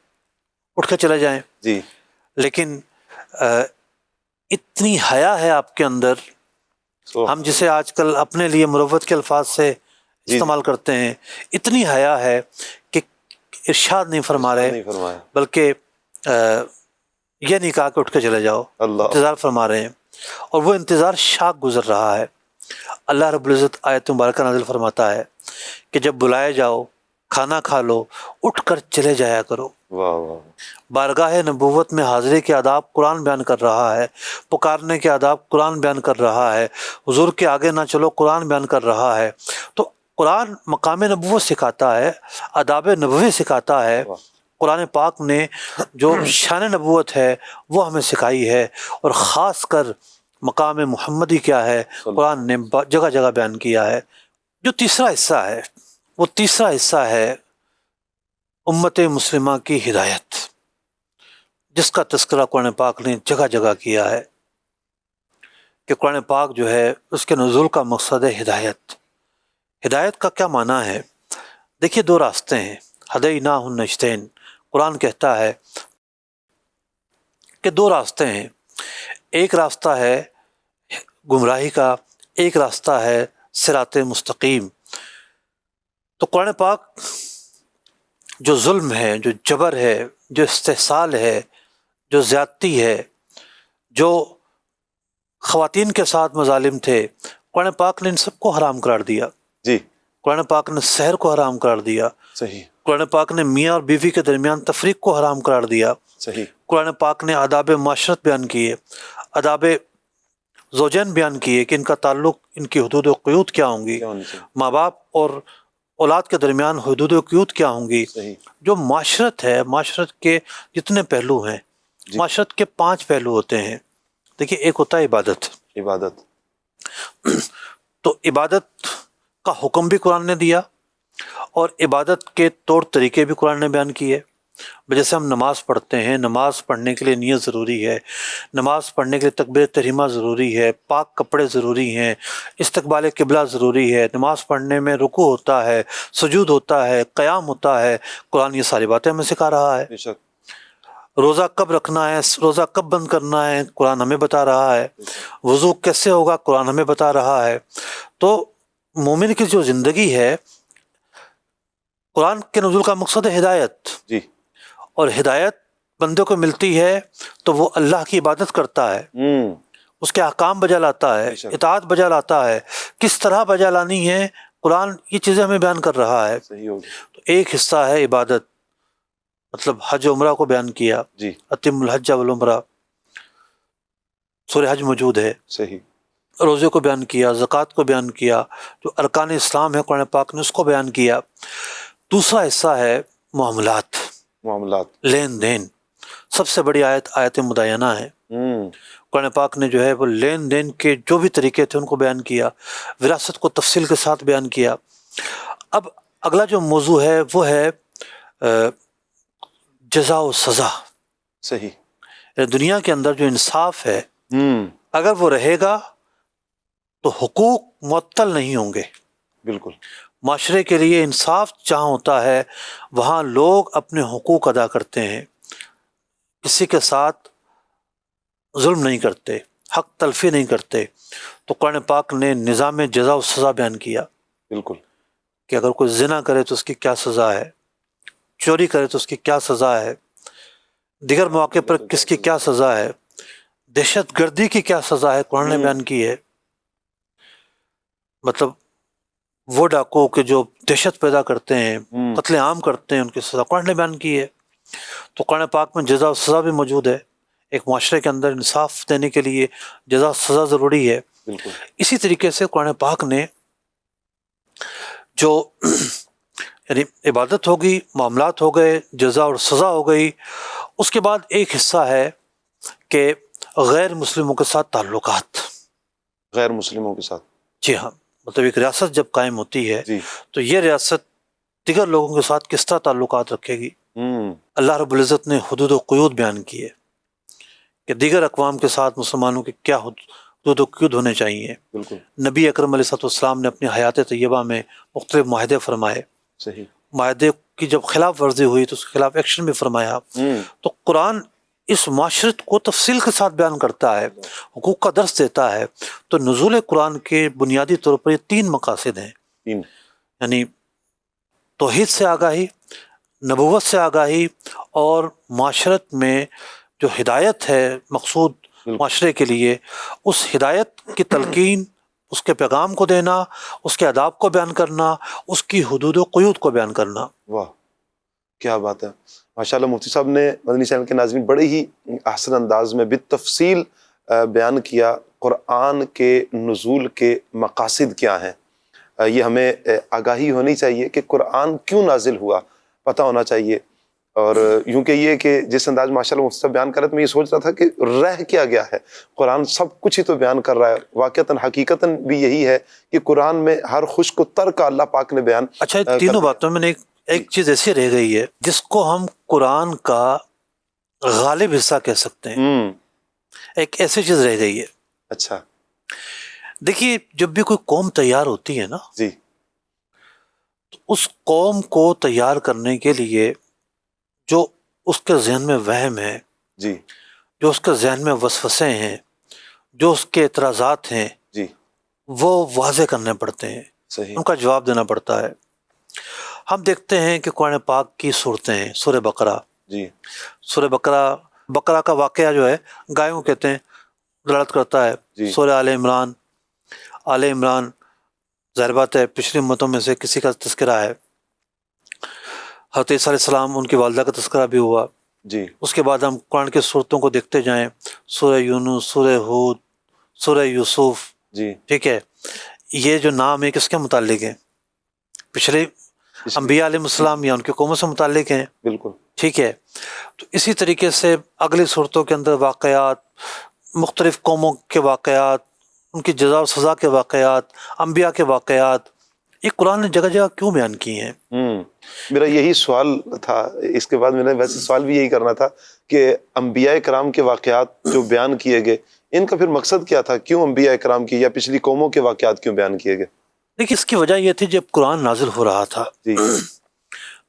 اٹھ کے چلے جائیں، جی، لیکن اتنی حیا ہے آپ کے اندر، ہم جسے آج کل اپنے لیے مروت کے الفاظ سے استعمال کرتے ہیں، اتنی حیا ہے کہ ارشاد نہیں فرما رہے، نہیں فرمایا، بلکہ یہ نہیں کہا کہ اٹھ کے چلے جاؤ، اللہ، انتظار فرما رہے ہیں، اور وہ انتظار شاق گزر رہا ہے۔ اللہ رب العزت آیت مبارکہ نازل فرماتا ہے کہ جب بلائے جاؤ، کھانا کھا لو، اٹھ کر چلے جایا کرو۔ واہ واہ، بارگاہ نبوت میں حاضری کے آداب قرآن بیان کر رہا ہے، پکارنے کے آداب قرآن بیان کر رہا ہے، حضور کے آگے نہ چلو قرآن بیان کر رہا ہے۔ تو قرآن مقام نبوت سکھاتا ہے، آداب نبوی سکھاتا ہے، قرآن پاک نے جو شان نبوت ہے وہ ہمیں سکھائی ہے، اور خاص کر مقام محمدی کیا ہے قرآن نے جگہ جگہ بیان کیا ہے۔ جو تیسرا حصہ ہے وہ تیسرا حصہ ہے امت مسلمہ کی ہدایت، جس کا تذکرہ قرآن پاک نے جگہ جگہ کیا ہے۔ کہ قرآن پاک جو ہے اس کے نزول کا مقصد ہے ہدایت۔ ہدایت کا کیا معنی ہے؟ دیکھیے دو راستے ہیں، ہدیناہ النجدین، قرآن کہتا ہے کہ دو راستے ہیں، ایک راستہ ہے گمراہی کا، ایک راستہ ہے صراط مستقیم۔ تو قرآن پاک جو ظلم ہے، جو جبر ہے، جو استحصال ہے، جو زیادتی ہے، جو خواتین کے ساتھ مظالم تھے، قرآن پاک نے ان سب کو حرام قرار دیا۔ جی قرآن پاک نے سحر کو حرام قرار دیا، صحیح قرآن پاک نے میاں اور بیوی کے درمیان تفریق کو حرام قرار دیا، صحیح قرآن پاک نے آداب معاشرت بیان کیے، آداب زوجین بیان کیے کہ ان کا تعلق، ان کی حدود و قیود کیا ہوں گی، کیا ہونا چاہیے؟ ماں باپ اور اولاد کے درمیان حدود و قیود کیا ہوں گی۔ صحیح جو معاشرت ہے، معاشرت کے جتنے پہلو ہیں، جی معاشرت کے 5 پہلو ہوتے ہیں۔ دیکھیے ایک ہوتا ہے عبادت، عبادت، تو عبادت کا حکم بھی قرآن نے دیا اور عبادت کے طور طریقے بھی قرآن نے بیان کیے۔ جیسے ہم نماز پڑھتے ہیں، نماز پڑھنے کے لیے نیت ضروری ہے، نماز پڑھنے کے لیے تکبیر تحریمہ ضروری ہے، پاک کپڑے ضروری ہیں، استقبال قبلہ ضروری ہے، نماز پڑھنے میں رکوع ہوتا ہے، سجود ہوتا ہے، قیام ہوتا ہے، قرآن یہ ساری باتیں ہمیں سکھا رہا ہے۔ بے شک، روزہ کب رکھنا ہے، روزہ کب بند کرنا ہے، قرآن ہمیں بتا رہا ہے۔ وضو کیسے ہوگا، قرآن ہمیں بتا رہا ہے۔ تو مومن کی جو زندگی ہے، قرآن کے نزول کا مقصد ہے ہدایت، جی اور ہدایت بندے کو ملتی ہے تو وہ اللہ کی عبادت کرتا ہے، اس کے احکام بجا لاتا ہے، بے شک۔ اطاعت بجا لاتا ہے۔ کس طرح بجا لانی ہے، قرآن یہ چیزیں ہمیں بیان کر رہا ہے۔ صحیح ہوگی، تو ایک حصہ ہے عبادت، مطلب حج عمرہ کو بیان کیا، جی اتم الحج والعمرہ، سورہ حج موجود ہے۔ صحیح، روزے کو بیان کیا، زکوٰۃ کو بیان کیا، جو ارکان اسلام ہے قرآن پاک نے اس کو بیان کیا۔ دوسرا حصہ ہے معاملات، معاملات، لین دین۔ سب سے بڑی آیت مدینہ ہے۔ قرآن پاک نے جو ہے وہ لین دین کے جو بھی طریقے تھے ان کو بیان کیا، وراثت کو تفصیل کے ساتھ بیان کیا۔ اب اگلا جو موضوع ہے وہ ہے جزا و سزا۔ صحیح، دنیا کے اندر جو انصاف ہے، اگر وہ رہے گا تو حقوق معطل نہیں ہوں گے۔ بالکل، معاشرے کے لیے انصاف جہاں ہوتا ہے وہاں لوگ اپنے حقوق ادا کرتے ہیں، کسی کے ساتھ ظلم نہیں کرتے، حق تلفی نہیں کرتے۔ تو قرآن پاک نے نظام جزا و سزا بیان کیا بالکل، کہ اگر کوئی زنا کرے تو اس کی کیا سزا ہے، چوری کرے تو اس کی کیا سزا ہے، دیگر مواقع پر کس کی کیا سزا ہے، دہشت گردی کی کیا سزا ہے، قرآن نے بیان کی ہے۔ مطلب وہ ڈاکو کہ جو دہشت پیدا کرتے ہیں، قتل عام کرتے ہیں، ان کی سزا قرآن نے بیان کی ہے۔ تو قرآن پاک میں جزا و سزا بھی موجود ہے۔ ایک معاشرے کے اندر انصاف دینے کے لیے جزا و سزا ضروری ہے۔ بالکل، اسی طریقے سے قرآن پاک نے جو یعنی عبادت ہوگی، معاملات ہو گئے، جزا اور سزا ہو گئی، اس کے بعد ایک حصہ ہے کہ غیر مسلموں کے ساتھ تعلقات۔ غیر مسلموں کے ساتھ، جی ہاں، مطلب ایک ریاست جب قائم ہوتی ہے جی، تو یہ ریاست دیگر لوگوں کے ساتھ کس طرح تعلقات رکھے گی۔ اللہ رب العزت نے حدود و قیود بیان کیے کہ دیگر اقوام کے ساتھ مسلمانوں کے کیا حدود و قیود ہونے چاہیے۔ بالکل، نبی اکرم علیہ السلام نے اپنی حیات طیبہ میں مختلف معاہدے فرمائے، صحیح، معاہدے کی جب خلاف ورزی ہوئی تو اس کے خلاف ایکشن بھی فرمایا۔ تو قرآن اس معاشرت کو تفصیل کے ساتھ بیان کرتا ہے، حقوق کا درس دیتا ہے۔ تو نزول قرآن کے بنیادی طور پر یہ 3 مقاصد ہیں، یعنی توحید سے آگاہی، نبوت سے آگاہی، اور معاشرت میں جو ہدایت ہے مقصود معاشرے کے لیے، اس ہدایت کی تلقین، اس کے پیغام کو دینا، اس کے آداب کو بیان کرنا، اس کی حدود و قیود کو بیان کرنا۔ واہ کیا بات ہے، ماشاءاللہ مفتی صاحب نے مدنی چینل کے ناظرین بڑے ہی احسن انداز میں بالتفصیل بیان کیا قرآن کے نزول کے مقاصد کیا ہیں۔ یہ ہمیں آگاہی ہونی چاہیے کہ قرآن کیوں نازل ہوا، پتہ ہونا چاہیے۔ اور یوں کہ یہ کہ جس انداز ماشاءاللہ مفتی صاحب بیان کر رہے تھے، میں یہ سوچ رہا تھا کہ رہ کیا گیا ہے، قرآن سب کچھ ہی تو بیان کر رہا ہے۔ واقعتاً حقیقتاً بھی یہی ہے کہ قرآن میں ہر خشک و تر کا اللہ پاک نے بیان۔ اچھا، تینوں باتوں میں ایک چیز ایسی رہ گئی ہے جس کو ہم قرآن کا غالب حصہ کہہ سکتے ہیں، ایک ایسی چیز رہ گئی ہے۔ اچھا، دیکھیے جب بھی کوئی قوم تیار ہوتی ہے نا جی تو اس قوم کو تیار کرنے کے لیے جو اس کے ذہن میں وہم ہے، جی جو اس کے ذہن میں وسوسے ہیں، جو اس کے اعتراضات ہیں، جی وہ واضح کرنے پڑتے ہیں، صحیح ان کا جواب دینا پڑتا ہے۔ ہم دیکھتے ہیں کہ قرآن پاک کی صورتیں ہیں، سورہ بقرہ، جی سورہ بقرہ کا واقعہ جو ہے گایوں کہتے ہیں دلالت کرتا ہے۔ جی سورہ آل عمران ظاہر بات ہے پچھلی امتوں میں سے کسی کا تذکرہ ہے، حضرت عیسیٰ علیہ السلام ان کی والدہ کا تذکرہ بھی ہوا۔ جی اس کے بعد ہم قرآن کی صورتوں کو دیکھتے جائیں، سورہ یونس، سورہ ہود، سورہ یوسف، جی ٹھیک ہے، یہ جو نام ہے کس کے متعلق ہیں؟ پچھلے انبیاء علیہ السلام یا ان کی قوموں سے متعلق ہیں، بالکل ٹھیک ہے۔ تو اسی طریقے سے اگلی صورتوں کے اندر واقعات، مختلف قوموں کے واقعات، ان کی جزا و سزا کے واقعات، انبیاء کے واقعات، یہ قرآن نے جگہ جگہ کیوں بیان کی ہیں؟ میرا یہی سوال تھا، اس کے بعد میں نے ویسے سوال بھی یہی کرنا تھا کہ انبیاء کرام کے واقعات جو بیان کیے گئے ان کا پھر مقصد کیا تھا؟ کیوں انبیاء کرام کی یا پچھلی قوموں کے واقعات کیوں بیان کیے گئے؟ دیکھیے اس کی وجہ یہ تھی جب قرآن نازل ہو رہا تھا جی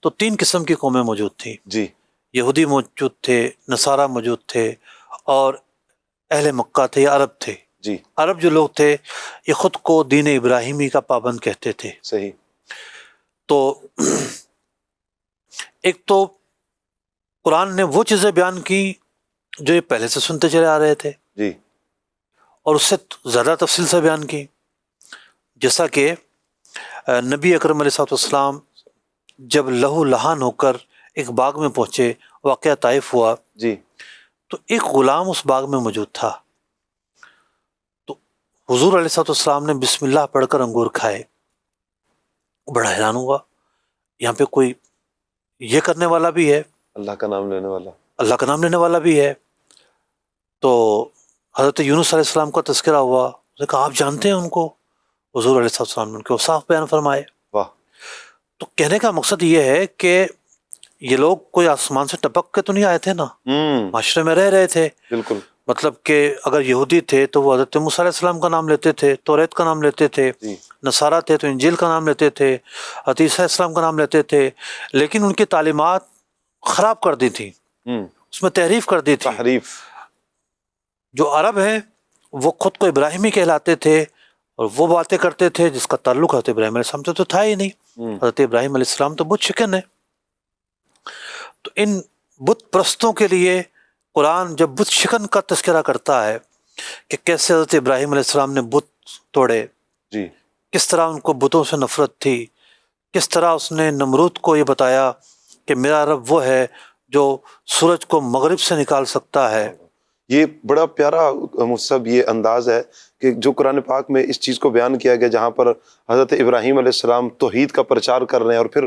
تو 3 قسم کی قومیں موجود تھیں، جی یہودی موجود تھے، نصارہ موجود تھے، اور اہل مکہ تھے یا عرب تھے۔ جی عرب جو لوگ تھے یہ خود کو دین ابراہیمی کا پابند کہتے تھے۔ صحیح تو ایک تو قرآن نے وہ چیزیں بیان کی جو یہ پہلے سے سنتے چلے آ رہے تھے، جی اور اس سے زیادہ تفصیل سے بیان کی، جیسا کہ نبی اکرم علیہ السلام جب لہو لہان ہو کر ایک باغ میں پہنچے، واقعہ طائف ہوا، جی تو ایک غلام اس باغ میں موجود تھا، تو حضور علیہ السلام نے بسم اللہ پڑھ کر انگور کھائے، بڑا حیران ہوا، یہاں پہ کوئی یہ کرنے والا بھی ہے، اللہ کا نام لینے والا۔ اللہ کا نام لینے والا بھی ہے۔ تو حضرت یونس علیہ السلام کا تذکرہ ہوا، اس نے کہا آپ جانتے ہیں ان کو؟ حضور علیہ السلام نے ان کو صاف بیان فرمائے۔ واہ تو کہنے کا مقصد یہ ہے کہ یہ لوگ کوئی آسمان سے ٹپک کے تو نہیں آئے تھے نا، معاشرے میں رہ رہے تھے، بالکل مطلب کہ اگر یہودی تھے تو وہ حضرت موسیٰ علیہ السلام کا نام لیتے تھے، توریت کا نام لیتے تھے، جی نصارہ تھے تو انجیل کا نام لیتے تھے، حضرت عیسیٰ علیہ السلام کا نام لیتے تھے، لیکن ان کی تعلیمات خراب کر دی تھی، اس میں تحریف کر دی تھی۔ تحریف جو عرب ہیں وہ خود کو ابراہیمی کہلاتے تھے اور وہ باتیں کرتے تھے جس کا تعلق حضرت ابراہیم علیہ السلام سے تو تھا ہی نہیں، حضرت ابراہیم علیہ السلام تو بت شکن ہے۔ تو ان بت پرستوں کے لیے قرآن جب بت شکن کا تذکرہ کرتا ہے کہ کیسے حضرت ابراہیم علیہ السلام نے بت توڑے، جی کس طرح ان کو بتوں سے نفرت تھی، کس طرح اس نے نمرود کو یہ بتایا کہ میرا رب وہ ہے جو سورج کو مغرب سے نکال سکتا ہے۔ یہ بڑا پیارا مصب یہ انداز ہے کہ جو قرآن پاک میں اس چیز کو بیان کیا گیا، جہاں پر حضرت ابراہیم علیہ السلام توحید کا پرچار کر رہے ہیں، اور پھر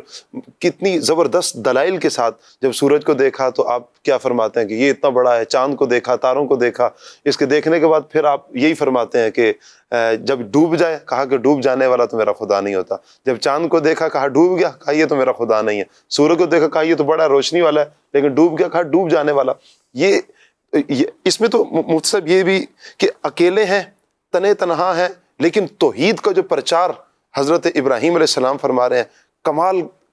کتنی زبردست دلائل کے ساتھ جب سورج کو دیکھا تو آپ کیا فرماتے ہیں کہ یہ اتنا بڑا ہے، چاند کو دیکھا، تاروں کو دیکھا، اس کے دیکھنے کے بعد پھر آپ یہی فرماتے ہیں کہ جب ڈوب جائے کہا کہ ڈوب جانے والا تو میرا خدا نہیں ہوتا، جب چاند کو دیکھا کہا ڈوب گیا، کہا یہ تو میرا خدا نہیں ہے، سورج کو دیکھا کہا یہ تو بڑا روشنی والا ہے، لیکن ڈوب گیا کہا ڈوب جانے والا۔ یہ اس میں تو مطلب یہ بھی کہ اکیلے ہیں، تنے تنہا ہیں، لیکن توحید کا جو پرچار حضرت ابراہیم علیہ السلام فرما رہے ہیں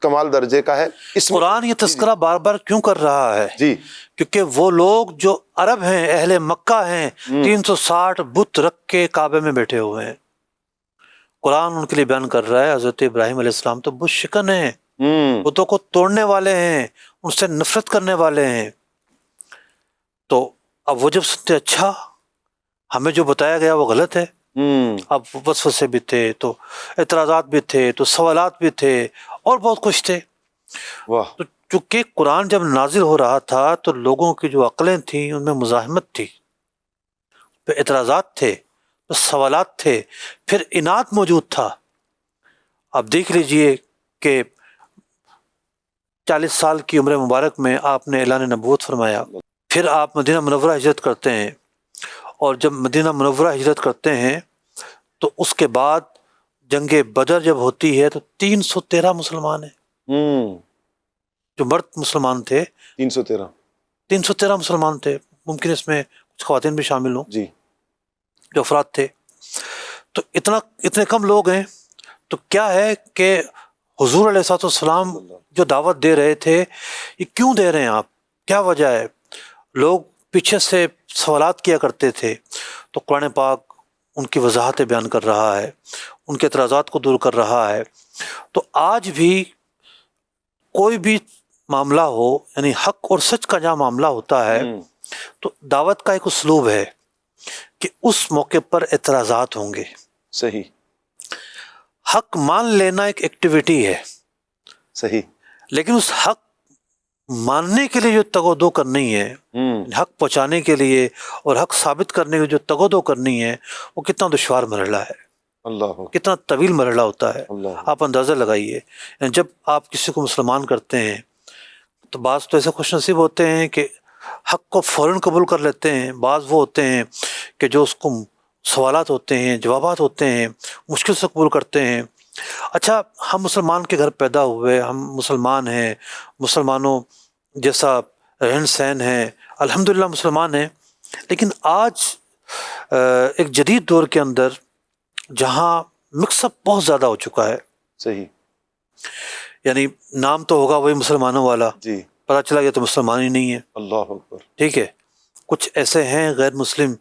کمال درجے کا ہے۔ اس میں قرآن یہ تذکرہ بار بار کیوں کر رہا ہے؟ جی کیونکہ وہ لوگ جو عرب ہیں، اہل مکہ ہیں، 360 بت رکھ کے کعبے میں بیٹھے ہوئے ہیں، قرآن ان کے لیے بیان کر رہا ہے حضرت ابراہیم علیہ السلام تو بت شکن ہیں، بتوں کو توڑنے والے ہیں، ان سے نفرت کرنے والے ہیں۔ تو اب وہ جب سنتے اچھا ہمیں جو بتایا گیا وہ غلط ہے، اب وسوسے بھی تھے، تو اعتراضات بھی تھے، تو سوالات بھی تھے، اور بہت کچھ تھے۔ واہ تو چونکہ قرآن جب نازل ہو رہا تھا تو لوگوں کی جو عقلیں تھیں ان میں مزاحمت تھی، پھر اعتراضات تھے، تو سوالات تھے، پھر اناد موجود تھا۔ اب دیکھ لیجئے کہ 40 سال کی عمر مبارک میں آپ نے اعلان نبوت فرمایا، پھر آپ مدینہ منورہ ہجرت کرتے ہیں، اور جب مدینہ منورہ ہجرت کرتے ہیں تو اس کے بعد جنگ بدر جب ہوتی ہے تو 313 مسلمان ہیں، جو مرد مسلمان تھے 313 مسلمان تھے، ممکن اس میں کچھ خواتین بھی شامل ہوں، جی جو افراد تھے۔ تو اتنے کم لوگ ہیں، تو کیا ہے کہ حضور علیہ السلام جو دعوت دے رہے تھے یہ کیوں دے رہے ہیں آپ، کیا وجہ ہے؟ لوگ پیچھے سے سوالات کیا کرتے تھے، تو قرآن پاک ان کی وضاحتیں بیان کر رہا ہے، ان کے اعتراضات کو دور کر رہا ہے۔ تو آج بھی کوئی بھی معاملہ ہو، یعنی حق اور سچ کا جہاں معاملہ ہوتا ہے تو دعوت کا ایک اسلوب ہے کہ اس موقع پر اعتراضات ہوں گے۔ صحیح حق مان لینا ایک ایکٹیویٹی ہے، صحیح لیکن اس حق ماننے کے لیے جو تگ و دو کرنی ہے، حق پہنچانے کے لیے اور حق ثابت کرنے کی جو تگ و دو کرنی ہے، وہ کتنا دشوار مرحلہ ہے، اللہ کتنا طویل مرحلہ ہوتا ہے۔ اللہ آپ اندازہ لگائیے، یعنی جب آپ کسی کو مسلمان کرتے ہیں تو بعض تو ایسے خوش نصیب ہوتے ہیں کہ حق کو فوراً قبول کر لیتے ہیں، بعض وہ ہوتے ہیں کہ جو اس کو سوالات ہوتے ہیں، جوابات ہوتے ہیں، مشکل سے قبول کرتے ہیں۔ اچھا، ہم مسلمان کے گھر پیدا ہوئے، ہم مسلمان ہیں، مسلمانوں جیسا رہن سہن ہے، الحمدللہ مسلمان ہیں، لیکن آج ایک جدید دور کے اندر جہاں مکس اپ بہت زیادہ ہو چکا ہے، صحیح یعنی نام تو ہوگا وہی مسلمانوں والا، جی پتہ چلا گیا تو مسلمان ہی نہیں ہے، اللہ اکبر ٹھیک ہے۔ کچھ ایسے ہیں غیر مسلم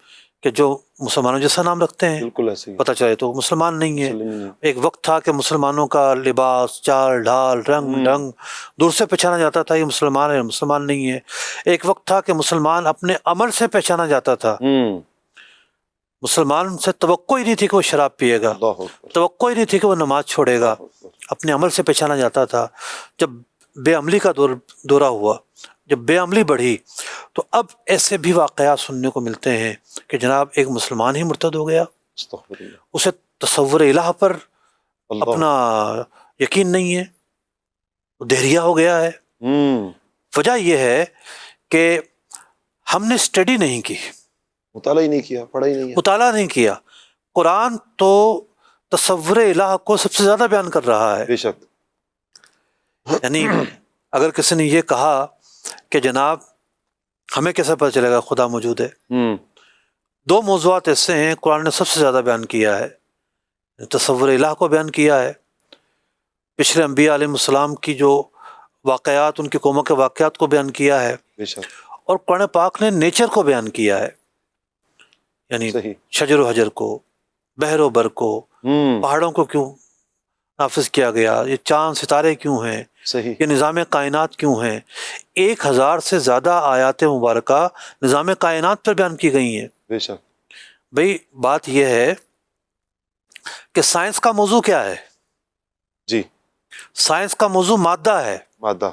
کہ جو مسلمانوں جیسا نام رکھتے ہیں، بالکل ایسے ہی پتہ چلے تو مسلمان نہیں ہے۔ مسلم نہیں ایک وقت تھا کہ مسلمانوں کا لباس، چال ڈھال، رنگ ڈھنگ دور سے پہچانا جاتا تھا، یہ مسلمان ہے، مسلمان نہیں ہے۔ ایک وقت تھا کہ مسلمان اپنے عمل سے پہچانا جاتا تھا، مسلمان سے توقع ہی نہیں تھی کہ وہ شراب پیے گا، اللہ اکبر توقع ہی نہیں تھی کہ وہ نماز چھوڑے گا، اپنے عمل سے پہچانا جاتا تھا۔ جب بے عملی کا دورہ ہوا، جب بے عملی بڑھی، تو اب ایسے بھی واقعات سننے کو ملتے ہیں کہ جناب ایک مسلمان ہی مرتد ہو گیا، استغفر اللہ اسے تصور الہ پر اللہ اپنا یقین نہیں ہے، وہ دہریہ ہو گیا ہے۔ وجہ یہ ہے کہ ہم نے اسٹڈی نہیں کی، مطالعہ ہی نہیں کیا، پڑھا ہی نہیں ہے مطالعہ نہیں کیا۔ قرآن تو تصور الہ کو سب سے زیادہ بیان کر رہا ہے، بے شک یعنی اگر کسی نے یہ کہا کہ جناب ہمیں کیسے پتہ چلے گا خدا موجود ہے، دو موضوعات ایسے ہیں قرآن نے سب سے زیادہ بیان کیا ہے، تصور الہ کو بیان کیا ہے، پچھلے انبیاء علیہ السلام کی جو واقعات، ان کی قوموں کے واقعات کو بیان کیا ہے، بے شک اور قرآن پاک نے نیچر کو بیان کیا ہے، یعنی صحیح شجر و حجر کو، بحر و بر کو، پہاڑوں کو کیوں نافذ کیا گیا، یہ چاند ستارے کیوں ہیں، صحیح یہ نظام کائنات کیوں ہیں۔ 1000 سے زیادہ آیات مبارکہ نظام کائنات پر بیان کی گئی ہیں۔ بے شک بھئی بات یہ ہے کہ سائنس کا موضوع کیا ہے؟ جی سائنس کا موضوع مادہ ہے، مادہ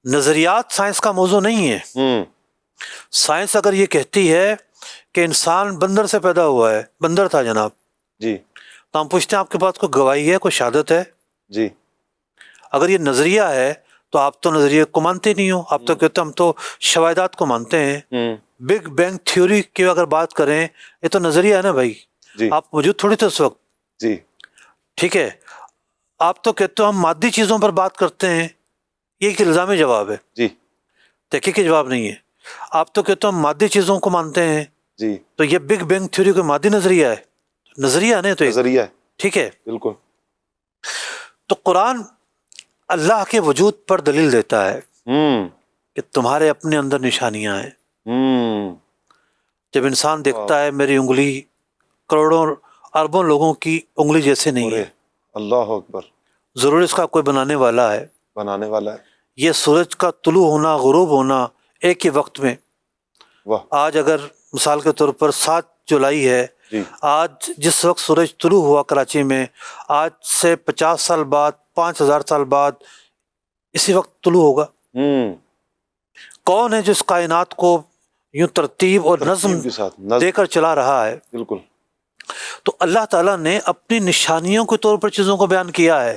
نظریات سائنس کا موضوع نہیں ہے۔ سائنس اگر یہ کہتی ہے کہ انسان بندر سے پیدا ہوا ہے، بندر تھا جناب، جی تو ہم پوچھتے ہیں آپ کے پاس کوئی گواہی ہے، کوئی شہادت ہے؟ جی اگر یہ نظریہ ہے تو آپ تو نظریے کو مانتے نہیں ہو، آپ تو کہتے ہم تو شواہدات کو مانتے ہیں۔ بگ بینگ تھیوری کی اگر بات کریں، یہ تو نظریہ ہے نا بھائی، جی آپ موجود تھوڑی تھے اس وقت، جی ٹھیک ہے۔ آپ تو کہتے ہو ہم مادی چیزوں پر بات کرتے ہیں، یہ ایک الزامی جواب ہے، جی تحقیقی جواب نہیں ہے۔ آپ تو کہتے ہو ہم مادی چیزوں کو مانتے ہیں، جی تو یہ بگ بینگ تھیوری کوئی مادی نظریہ ہے؟ نظریہ نہیں تو ایک، نظریہ ہے ٹھیک ہے۔ بالکل تو قرآن اللہ کے وجود پر دلیل دیتا ہے کہ تمہارے اپنے اندر نشانیاں ہیں۔ جب انسان دیکھتا ہے میری انگلی کروڑوں اربوں لوگوں کی انگلی جیسے نہیں ہے، اللہ اکبر ضرور اس کا کوئی بنانے والا ہے۔ بنانے والا ہے یہ سورج کا طلوع ہونا، غروب ہونا ایک ہی وقت میں، واہ آج اگر مثال کے طور پر 7 جولائی ہے، جی آج جس وقت سورج طلوع ہوا کراچی میں، آج سے 50 سال بعد، 5000 سال بعد اسی وقت طلوع ہوگا۔ کون ہے جو اس کائنات کو یوں ترتیب اور نظم ترتیب کے ساتھ نظم دے کر چلا رہا ہے؟ بالکل تو اللہ تعالیٰ نے اپنی نشانیوں کے طور پر چیزوں کو بیان کیا ہے۔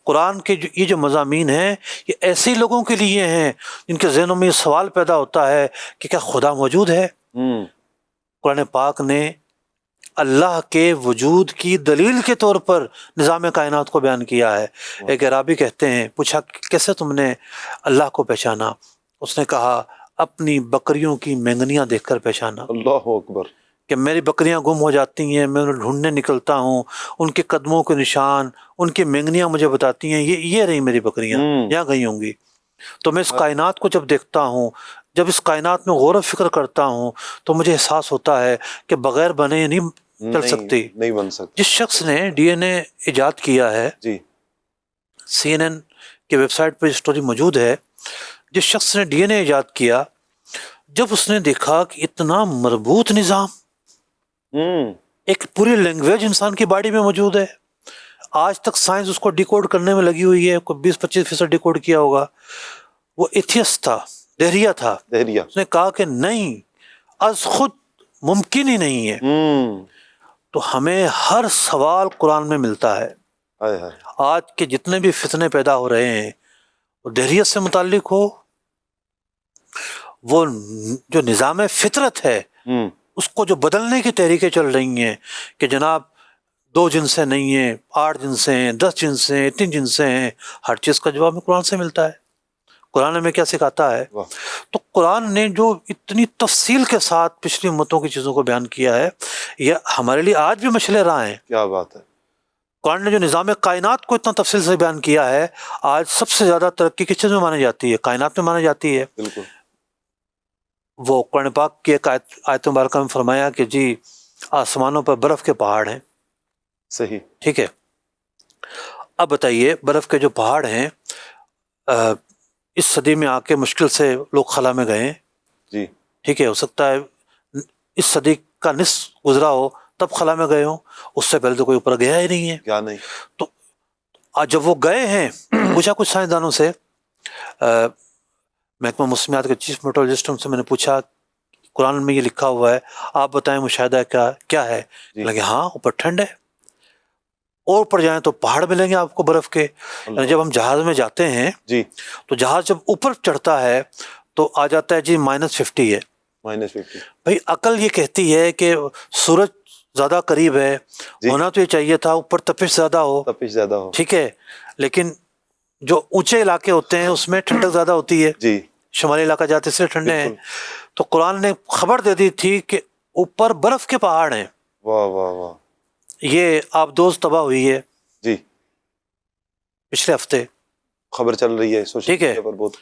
قرآن کے یہ جو مضامین ہیں، یہ ایسے لوگوں کے لیے ہیں جن کے ذہنوں میں یہ سوال پیدا ہوتا ہے کہ کیا خدا موجود ہے؟ قرآن پاک نے اللہ کے وجود کی دلیل کے طور پر نظام کائنات کو بیان کیا ہے۔ ایک عرابی کہتے ہیں، پوچھا کیسے تم نے اللہ کو پہچانا؟ اس نے کہا اپنی بکریوں کی مینگنیاں دیکھ کر پہچانا، اللہ اکبر کہ میری بکریاں گم ہو جاتی ہیں، میں انہیں ڈھونڈنے نکلتا ہوں، ان کے قدموں کے نشان، ان کی مینگنیاں مجھے بتاتی ہیں یہ رہی میری بکریاں، یہاں گئی ہوں گی۔ تو میں اس کائنات کو جب دیکھتا ہوں، جب اس کائنات میں غور و فکر کرتا ہوں، تو مجھے احساس ہوتا ہے کہ بغیر بنے نہیں چل سکتی۔ نہیں بن سکتی۔ جس شخص نے ڈی این اے ایجاد کیا ہے، جی سی این این کی ویب سائٹ پہ اسٹوری موجود ہے، جس شخص نے ڈی این اے ایجاد کیا، جب اس نے دیکھا کہ اتنا مربوط نظام، ایک پوری لینگویج انسان کی باڈی میں موجود ہے، آج تک سائنس اس کو ڈیکوڈ کرنے میں لگی ہوئی ہے، کوئی 20-25% ڈیکوڈ کیا ہوگا۔ وہ ایتھیسٹ تھا، دہریہ تھا، اس نے کہا کہ نہیں، از خود ممکن ہی نہیں ہے۔ تو ہمیں ہر سوال قرآن میں ملتا ہے۔ آج کے جتنے بھی فتنے پیدا ہو رہے ہیں، وہ دہریت سے متعلق ہو، وہ جو نظام فطرت ہے اس کو جو بدلنے کی تحریکیں چل رہی ہیں کہ جناب 2 جنسیں نہیں ہیں، 8 جنسیں ہیں، 10 جنسیں ہیں، 3 جنسیں ہیں، ہر چیز کا جواب میں قرآن سے ملتا ہے۔ قرآن ہمیں کیا سکھاتا ہے؟ تو قرآن نے جو اتنی تفصیل کے ساتھ پچھلی امتوں کی چیزوں کو بیان کیا ہے، یہ ہمارے لیے آج بھی مشعل راہ ہیں۔ کیا بات ہے! قرآن نے جو نظام کائنات کو اتنا تفصیل سے بیان کیا ہے، آج سب سے زیادہ ترقی کس چیز میں مانی جاتی ہے؟ کائنات میں مانی جاتی ہے۔ بالکل۔ وہ قرآن پاک کی ایک آیت مبارکہ میں فرمایا کہ جی آسمانوں پر برف کے پہاڑ ہیں۔ صحیح۔ ٹھیک ہے، اب بتائیے برف کے جو پہاڑ ہیں، اس صدی میں آ کے مشکل سے لوگ خلا میں گئے ہیں۔ جی ٹھیک ہے، ہو سکتا ہے اس صدی کا نصف گزرا ہو تب خلا میں گئے ہوں، اس سے پہلے تو کوئی اوپر گیا ہی نہیں ہے۔ کیا نہیں؟ تو آج جب وہ گئے ہیں، پوچھا کچھ سائنسدانوں سے، محکمہ موسمیات کے چیف میٹرولوجسٹ سے میں نے پوچھا قرآن میں یہ لکھا ہوا ہے، آپ بتائیں مشاہدہ کیا ہے؟ لگے ہاں اوپر ٹھنڈ ہے، اور اوپر جائیں تو پہاڑ ملیں گے آپ کو برف کے۔ یعنی جب ہم جہاز میں جاتے ہیں جی تو جہاز جب اوپر چڑھتا ہے تو آ جاتا ہے جی -50 ہے۔ -50 بھائی عقل یہ کہتی ہے کہ سورج زیادہ قریب ہے، ہونا تو یہ چاہیے تھا اوپر تپش زیادہ ہو، ٹھیک ہے، لیکن جو اونچے علاقے ہوتے ہیں اس میں ٹھنڈک زیادہ ہوتی ہے، جی شمالی علاقہ جاتے اس لیے ٹھنڈے ہیں۔ تو قرآن نے خبر دے دی تھی کہ اوپر برف کے پہاڑ ہیں۔ واہ واہ واہ! یہ آبدوز تباہ ہوئی ہے جی پچھلے ہفتے، خبر چل رہی ہے سوشل ٹھیک ہے، میڈیا پر بہت۔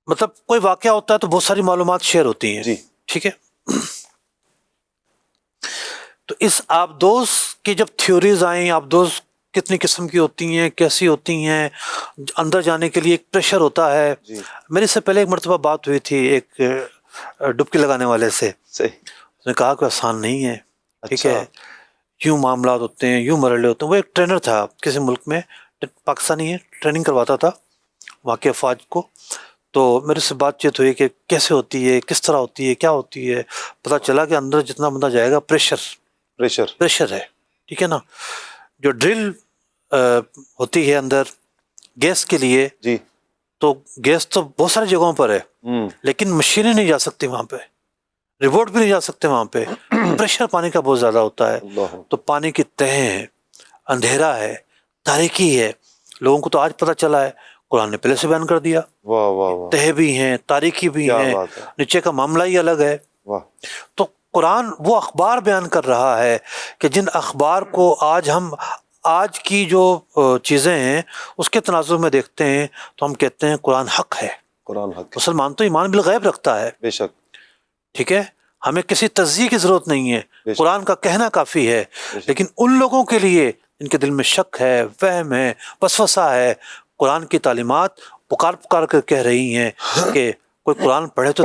مطلب کوئی واقعہ ہوتا ہے تو بہت ساری معلومات شیئر ہوتی ہیں، جی ٹھیک ہے۔ تو اس آبدوز کی جب تھیوریز آئیں، آبدوز کتنی قسم کی ہوتی ہیں، کیسی ہوتی ہیں، اندر جانے کے لیے ایک پریشر ہوتا ہے۔ میرے سے پہلے ایک مرتبہ بات ہوئی تھی ایک ڈبکی لگانے والے سے، اس نے کہا کہ آسان نہیں ہے، ٹھیک ہے، یوں معاملات ہوتے ہیں، یوں مرحلے ہوتے ہیں۔ وہ ایک ٹرینر تھا کسی ملک میں، پاکستانی ہے، ٹریننگ کرواتا تھا وہاں کے افواج کو۔ تو میرے سے بات چیت ہوئی کہ کیسے ہوتی ہے، کس طرح ہوتی ہے، کیا ہوتی ہے۔ پتہ چلا کہ اندر جتنا بندہ جائے گا پریشر ہے، ٹھیک ہے نا۔ جو ڈرل ہوتی ہے اندر گیس کے لیے، جی تو گیس تو بہت ساری جگہوں پر ہے، لیکن مشینیں نہیں جا سکتی وہاں پہ، ریبوٹ بھی نہیں جا سکتے وہاں پہ، پریشر پانی کا بہت زیادہ ہوتا ہے۔ تو پانی کی تہیں ہیں، اندھیرا ہے، تاریکی ہے، لوگوں کو تو آج پتہ چلا ہے، قرآن نے پہلے سے بیان کر دیا۔ تہیں بھی ہیں، تاریکی بھی ہیں، نیچے کا معاملہ ہی الگ ہے۔ تو قرآن وہ اخبار بیان کر رہا ہے کہ جن اخبار کو آج کی جو چیزیں ہیں اس کے تناظر میں دیکھتے ہیں تو ہم کہتے ہیں قرآن حق ہے۔ مسلمان تو ایمان بالغیب رکھتا ہے، بے شک، ٹھیک ہے، ہمیں کسی تجزیے کی ضرورت نہیں ہے، قرآن کا کہنا کافی ہے۔ لیکن ان لوگوں کے لیے جن کے دل میں شک ہے، وہم ہے، وسوسہ ہے، قرآن کی تعلیمات پکار کر کہہ رہی ہیں کہ کوئی قرآن پڑھے تو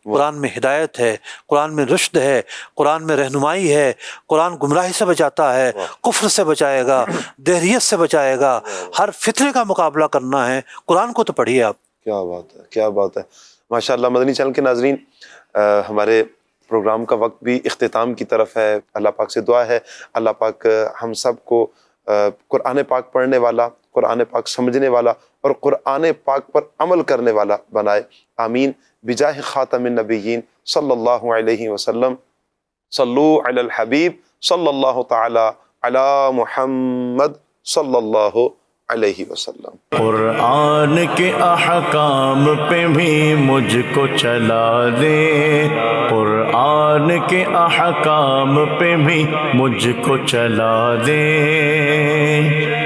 قرآن میں ہدایت ہے، قرآن میں رشد ہے، قرآن میں رہنمائی ہے، قرآن گمراہی سے بچاتا ہے، کفر سے بچائے گا، دہریت سے بچائے گا، ہر فتنے کا مقابلہ کرنا ہے، قرآن کو تو پڑھیے آپ۔ کیا بات ہے، کیا بات ہے، ماشاء اللہ۔ مدنی چینل کے ناظرین، ہمارے پروگرام کا وقت بھی اختتام کی طرف ہے۔ اللہ پاک سے دعا ہے اللہ پاک ہم سب کو قرآن پاک پڑھنے والا، قرآن پاک سمجھنے والا اور قرآن پاک پر عمل کرنے والا بنائے، آمین، بجاہ خاتم النبیین صلی اللہ علیہ وسلم۔ صلو علی الحبیب صلی اللہ تعالی علی محمد صلی اللہ علیہ وسلم۔ قرآن کے احکام پہ بھی مجھ کو چلا دے، قرآن کے احکام پہ بھی مجھ کو چلا دے۔